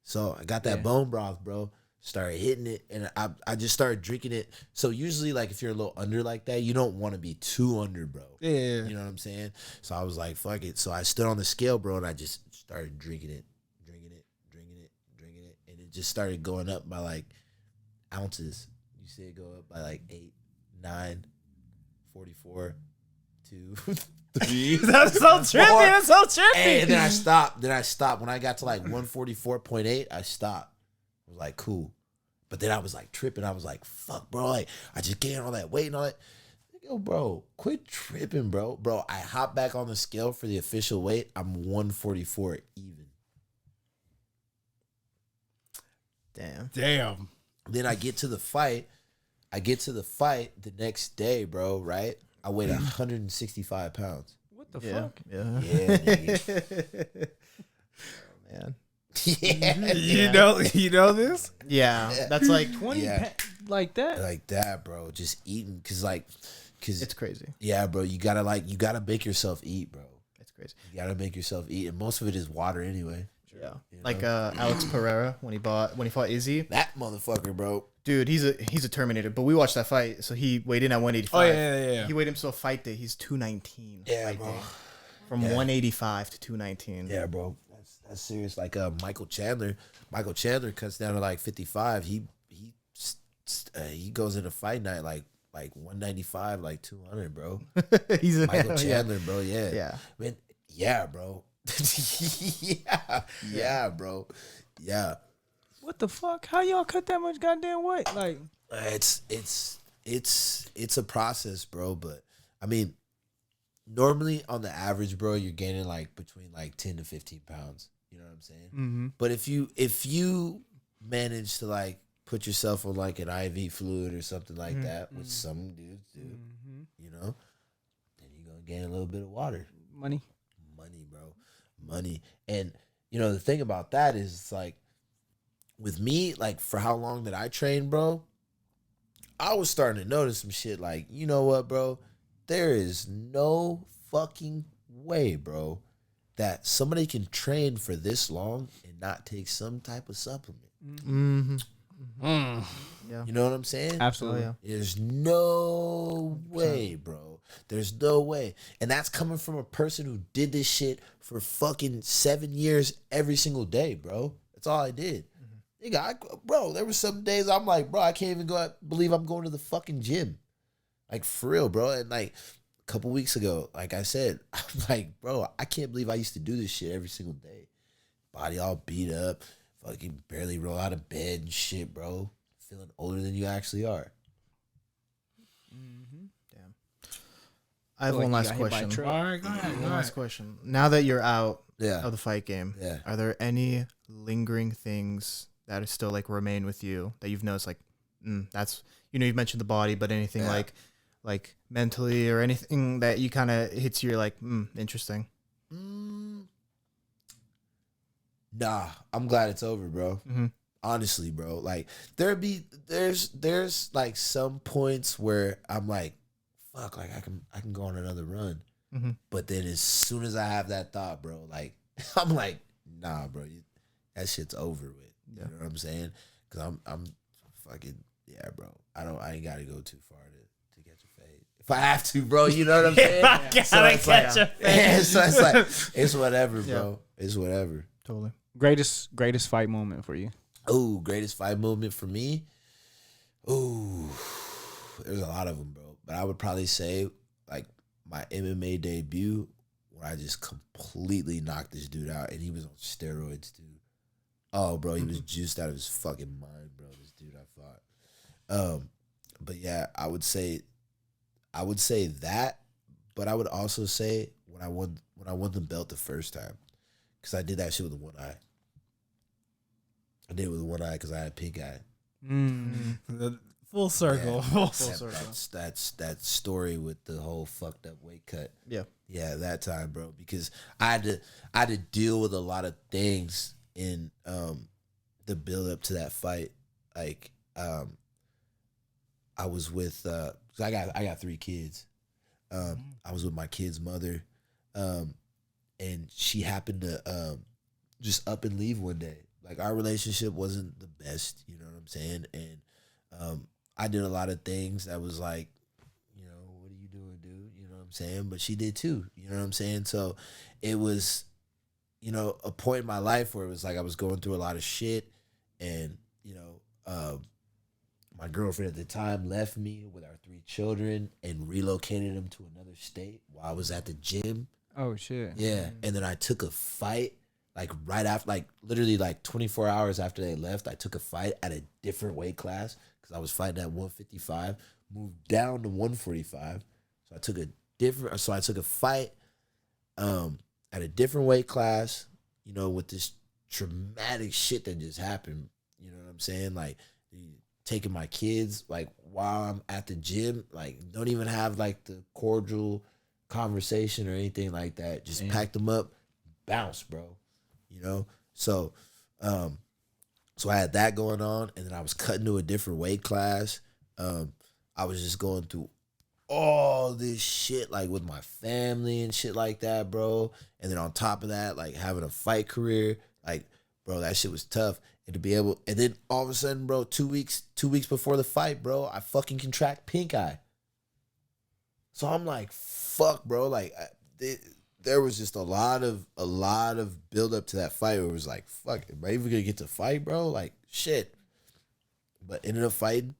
So I got that bone broth, bro. Started hitting it, and I just started drinking it. So usually, like, if you're a little under like that, you don't want to be too under, bro. Yeah. You know what I'm saying? So I was like, fuck it. So I stood on the scale, bro, and I just started drinking it. And it just started going up by, like, ounces. You see it go up by, like, 8, 9, 44, 2, 3. That's so trippy. That's so trippy. And then I stopped. When I got to, like, 144.8, I stopped. I was like, cool. But then I was like tripping. I was like, fuck, bro. Like, I just gained all that weight and all that. Yo, bro, quit tripping, bro. Bro, I hop back on the scale for the official weight. I'm 144 even. Damn. Then I get to the fight. The next day, bro, right? I weighed 165 pounds. What the fuck? Yeah. Yeah, nigga. Oh, man. Yeah. You know this? Yeah. That's like 20 Yeah. like that? Like that, bro. Just eating. Cause it's crazy. Yeah, bro. You gotta make yourself eat, bro. It's crazy. You gotta make yourself eat. And most of it is water anyway. Yeah. You know? Like Alex Pereira when he fought Izzy. That motherfucker, bro. Dude, he's a Terminator. But we watched that fight, so he weighed in at 185. Oh yeah. He weighed himself fight day. He's 219. Yeah, fight bro. day. From 185 to 219. Yeah, bro. That's serious. Like Michael Chandler cuts down to like 55. He goes into fight night like 195, like 200, bro. He's a Michael Chandler, bro. Yeah. Yeah. Man, yeah, bro. yeah, bro. Yeah. What the fuck? How y'all cut that much goddamn weight? Like, It's a process, bro. But I mean, normally on the average, bro, you're gaining like between like 10 to 15 pounds. You know what I'm saying? mm-hmm. But if you manage to like put yourself on like an IV fluid or something like that, which some dudes do, you know, then you're gonna gain a little bit of water. Money, bro, money. And you know the thing about that is it's like with me, like for how long that I trained, bro, I was starting to notice some shit. Like, you know what, bro? There is no fucking way, bro, that somebody can train for this long and not take some type of supplement. Mm-hmm. Yeah. You know what I'm saying? absolutely. Oh, yeah. There's no way, bro. There's no way. And that's coming from a person who did this shit for fucking 7 years every single day, bro. That's all I did. Nigga, bro, there were some days I'm like, bro, I can't even believe I'm going to the fucking gym. Like, for real, bro. And like a couple weeks ago, like I said, I'm like, bro, I can't believe I used to do this shit every single day. Body all beat up, fucking barely roll out of bed and shit, bro. Feeling older than you actually are. Damn. I have one last question. All right, go ahead. One last question. Now that you're out Yeah. of the fight game, Yeah. are there any lingering things that are still like remain with you that you've noticed? Like, that's, you know, you've mentioned the body, but anything like mentally or anything that you kind of hits you, like, interesting. Nah, I'm glad it's over, bro. Mm-hmm. Honestly, bro. Like there's like some points where I'm like, fuck, like I can go on another run. Mm-hmm. But then as soon as I have that thought, bro, like I'm like, nah, bro, that shit's over with. You know what I'm saying? Because I'm fucking, yeah, bro. I ain't got to go too far to catch a fade. If I have to, bro, you know what I'm saying? I gotta catch a fade. So it's like, it's whatever, bro. It's whatever. Totally. Greatest fight moment for you? Ooh, greatest fight moment for me? Ooh, there's a lot of them, bro. But I would probably say, like, my MMA debut, where I just completely knocked this dude out, and he was on steroids, dude. Oh, bro, he was juiced out of his fucking mind, bro. This dude I fought. But yeah, I would say that. But I would also say when I won the belt the first time, because I did that shit with one eye. I did it with one eye because I had pink eye. Full circle. Yeah, Full circle. That's that story with the whole fucked up weight cut. Yeah, that time, bro. Because I had to deal with a lot of things in the build up to that fight. Like I was with I got 3 kids. I was with my kid's mother, and she happened to just up and leave one day. Like, our relationship wasn't the best, you know what I'm saying? And I did a lot of things that was like, you know, what are you doing, dude? You know what I'm saying? But she did too, you know what I'm saying? So it was, you know, a point in my life where it was like I was going through a lot of shit, and, you know, my girlfriend at the time left me with our 3 children and relocated them to another state while I was at the gym. Oh shit. Yeah. And then I took a fight, like right after, like literally like 24 hours after they left, I took a fight at a different weight class because I was fighting at 155, moved down to 145. So I took a fight at a different weight class, you know, with this traumatic shit that just happened. You know what I'm saying? Like, taking my kids, like, while I'm at the gym, like, don't even have like the cordial conversation or anything like that. Just pack them up, bounce, bro. You know? So so I had that going on, and then I was cutting to a different weight class. I was just going through all this shit, like, with my family and shit like that, bro. And then on top of that, like, having a fight career, like, bro, that shit was tough. And to be able, and then all of a sudden, bro, 2 weeks before the fight, bro, I fucking contract pink eye. So I'm like, fuck, bro. Like, there was just a lot of build up to that fight where it was like, fuck, am I even gonna get to fight, bro? Like, shit. But ended up fighting.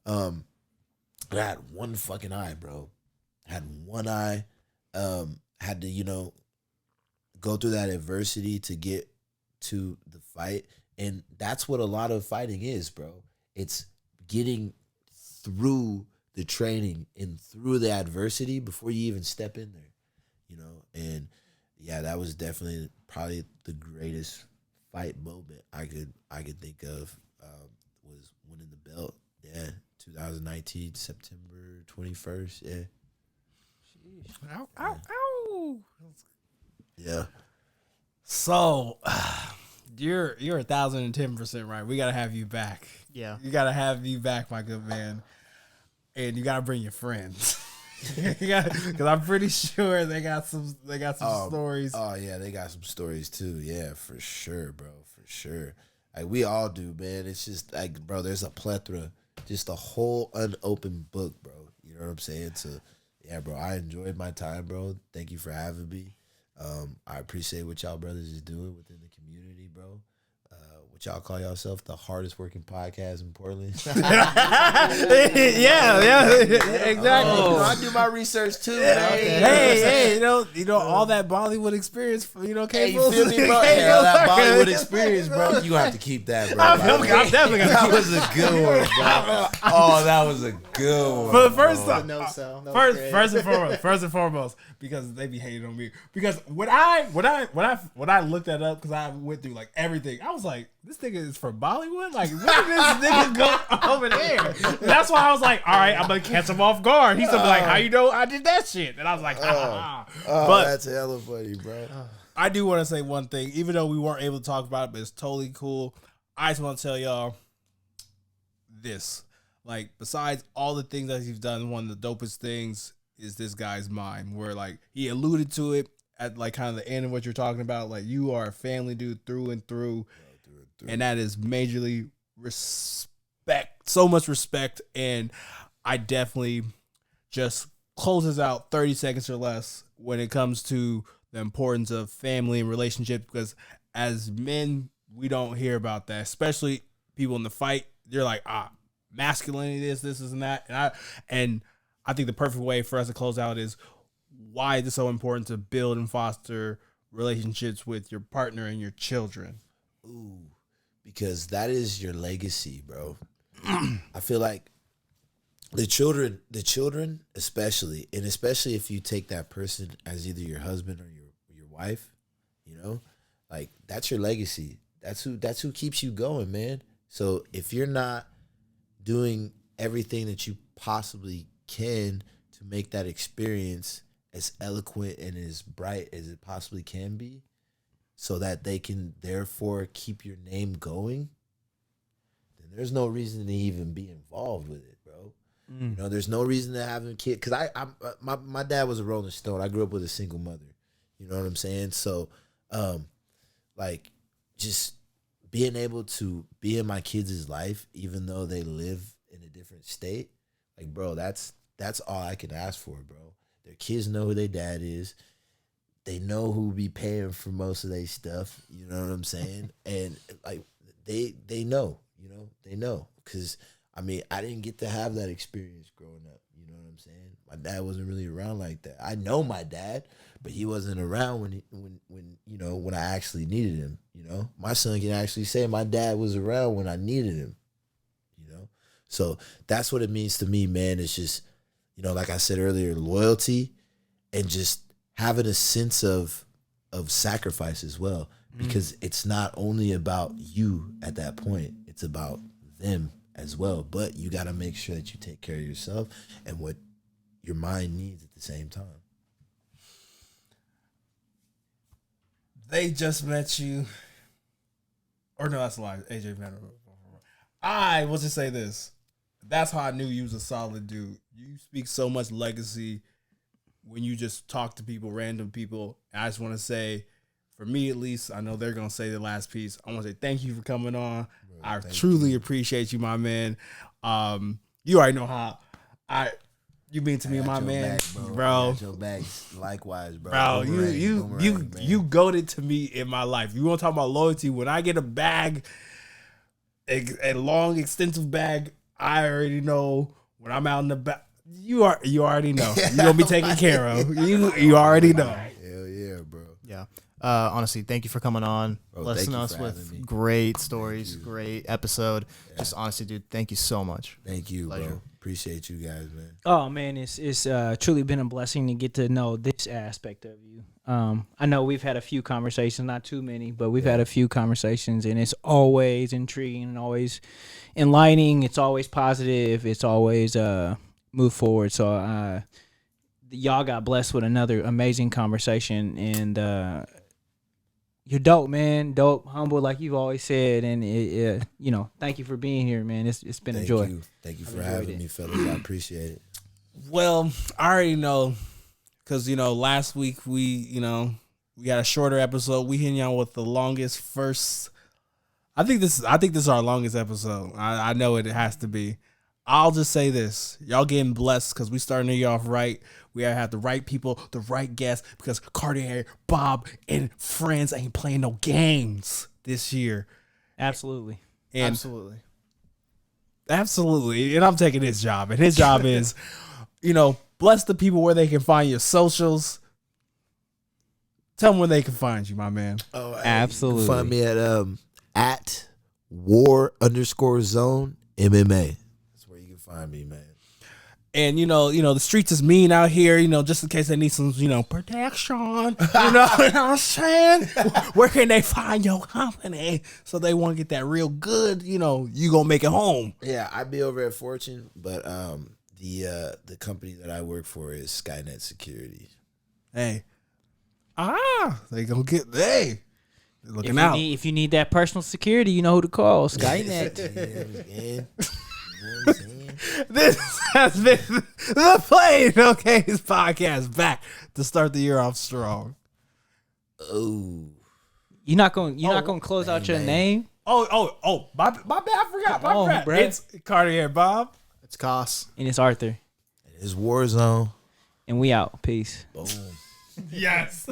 I had one fucking eye, bro. Had one eye. Had to, you know, go through that adversity to get to the fight. And that's what a lot of fighting is, bro. It's getting through the training and through the adversity before you even step in there, you know? And yeah, that was definitely probably the greatest fight moment I could think of, was winning the belt. Yeah, 2019, September 21st. Yeah. Ow, ow, ow. Yeah. So, you're 1,010% right. We gotta have you back. Yeah. You gotta have you back, my good man, and you gotta bring your friends. Because I'm pretty sure they got some stories. Oh yeah, they got some stories too. Yeah, for sure, bro. For sure. Like, we all do, man. It's just like, bro, there's a plethora, just a whole unopened book, bro. You know what I'm saying? So yeah, bro, I enjoyed my time, bro. Thank you for having me. I appreciate what y'all brothers is doing within the community, bro. What y'all call yourself, the hardest working podcast in Portland? yeah, exactly. Oh, I do my research too, man. Hey, you know, all that Bollywood experience, you know, Hey, you feel me, bro? Hey, all that Bollywood experience, bro. You have to keep that, bro. I'm definitely gonna That was a good one, bro. Oh, that was a good one. For the first time, No, so that was first great. and foremost, because they be hating on me. Because when I looked that up, because I went through like everything, I was like, this nigga is from Bollywood. Like, where did this nigga go over there? That's why I was like, all right, I'm gonna catch him off guard. He's gonna be like, how you know I did that shit? And I was like, but that's hella funny, bro. I do want to say one thing, even though we weren't able to talk about it, but it's totally cool. I just want to tell y'all this. Like, besides all the things that he's done, one of the dopest things is this guy's mind, where like he alluded to it at like kind of the end of what you're talking about. Like, you are a family dude through and through. and that is majorly respect. So much respect, and I definitely just closes out 30 seconds or less when it comes to the importance of family and relationships, because as men, we don't hear about that, especially people in the fight. They're like, masculinity is this and that. And I think the perfect way for us to close out is, why is it so important to build and foster relationships with your partner and your children? Ooh, because that is your legacy, bro. I feel like the children especially, and especially if you take that person as either your husband or your wife, you know, like that's your legacy. That's who keeps you going, man. So if you're not doing everything that you possibly can to make that experience as eloquent and as bright as it possibly can be, so that they can therefore keep your name going, then there's no reason to even be involved with it, bro. You know, there's no reason to have a kid. Because my dad was a Rolling Stone. I grew up with a single mother. You know what I'm saying? So, like, just being able to be in my kids' life, even though they live in a different state, like, bro, that's all I can ask for, bro. Their kids know who their dad is. They know who be paying for most of their stuff. You know what I'm saying? And like they know, you know, they know. Because I mean, I didn't get to have that experience growing up. You know what I'm saying? My dad wasn't really around like that. I know my dad, but he wasn't around when I actually needed him. You know, my son can actually say my dad was around when I needed him. You know, so that's what it means to me, man. It's just, you know, like I said earlier, loyalty and just having a sense of sacrifice as well, because it's not only about you at that point, it's about them as well. But you got to make sure that you take care of yourself and what your mind needs at the same time. They just met you. Or no, that's a lie. AJ met her. I will just say this. That's how I knew you was a solid dude. You speak so much legacy when you just talk to people, random people. And I just want to say, for me at least, I know they're going to say the last piece. I want to say thank you for coming on. Bro, I truly appreciate you, my man. You already know how you mean to me, my man, back, bro. Your back, likewise, bro. Bro, you goated to me in my life. You want to talk about loyalty? When I get a bag, a long, extensive bag, I already know when I'm out in the back. You already know. You're gonna be taken care of. You already know. Hell yeah, bro. Yeah. Honestly, thank you for coming on, bro, blessing us with great stories, great episode. Yeah. Just honestly, dude, thank you so much. Thank you, Pleasure. bro. Appreciate you guys, man. Oh man, it's truly been a blessing to get to know this aspect of you. I know we've had a few conversations, not too many, but we've had a few conversations, and it's always intriguing and always enlightening. It's always positive. It's always move forward. So y'all got blessed with another amazing conversation, and you're dope, man. Dope, humble, like you've always said, and you know, thank you for being here, man. It's been a joy. Thank you for having me, fellas. I appreciate it. Well, I already know, because, you know, last week we got a shorter episode. We hitting y'all with the longest first. I think this is our longest episode. I know it has to be. I'll just say this. Y'all getting blessed because we starting the year off right. We gotta have the right people, the right guests, because Cartier, Bob, and friends ain't playing no games this year. Absolutely. And Absolutely. And I'm taking his job. And his job is, you know, bless the people where they can find your socials. Tell them where they can find you, my man. Oh, absolutely. You can find me at war_zone MMA. That's where you can find me, man. And, you know, the streets is mean out here, you know, just in case they need some, you know, protection. You know what I'm saying? Where can they find your company so they want to get that real good, you know, you going to make it home? Yeah, I'd be over at Fortune, but the company that I work for is Skynet Security. Hey. They going to get, they're looking out. If you need that personal security, you know who to call. Skynet. This has been the Playing OK's podcast, back to start the year off strong. Oh, You're not going to close out your name? My bad. I forgot. Come on, My bad. bruh. It's Cartier Bob. It's Koss. And it's Arthur. It's Warzone. And we out. Peace. Boom. Yes.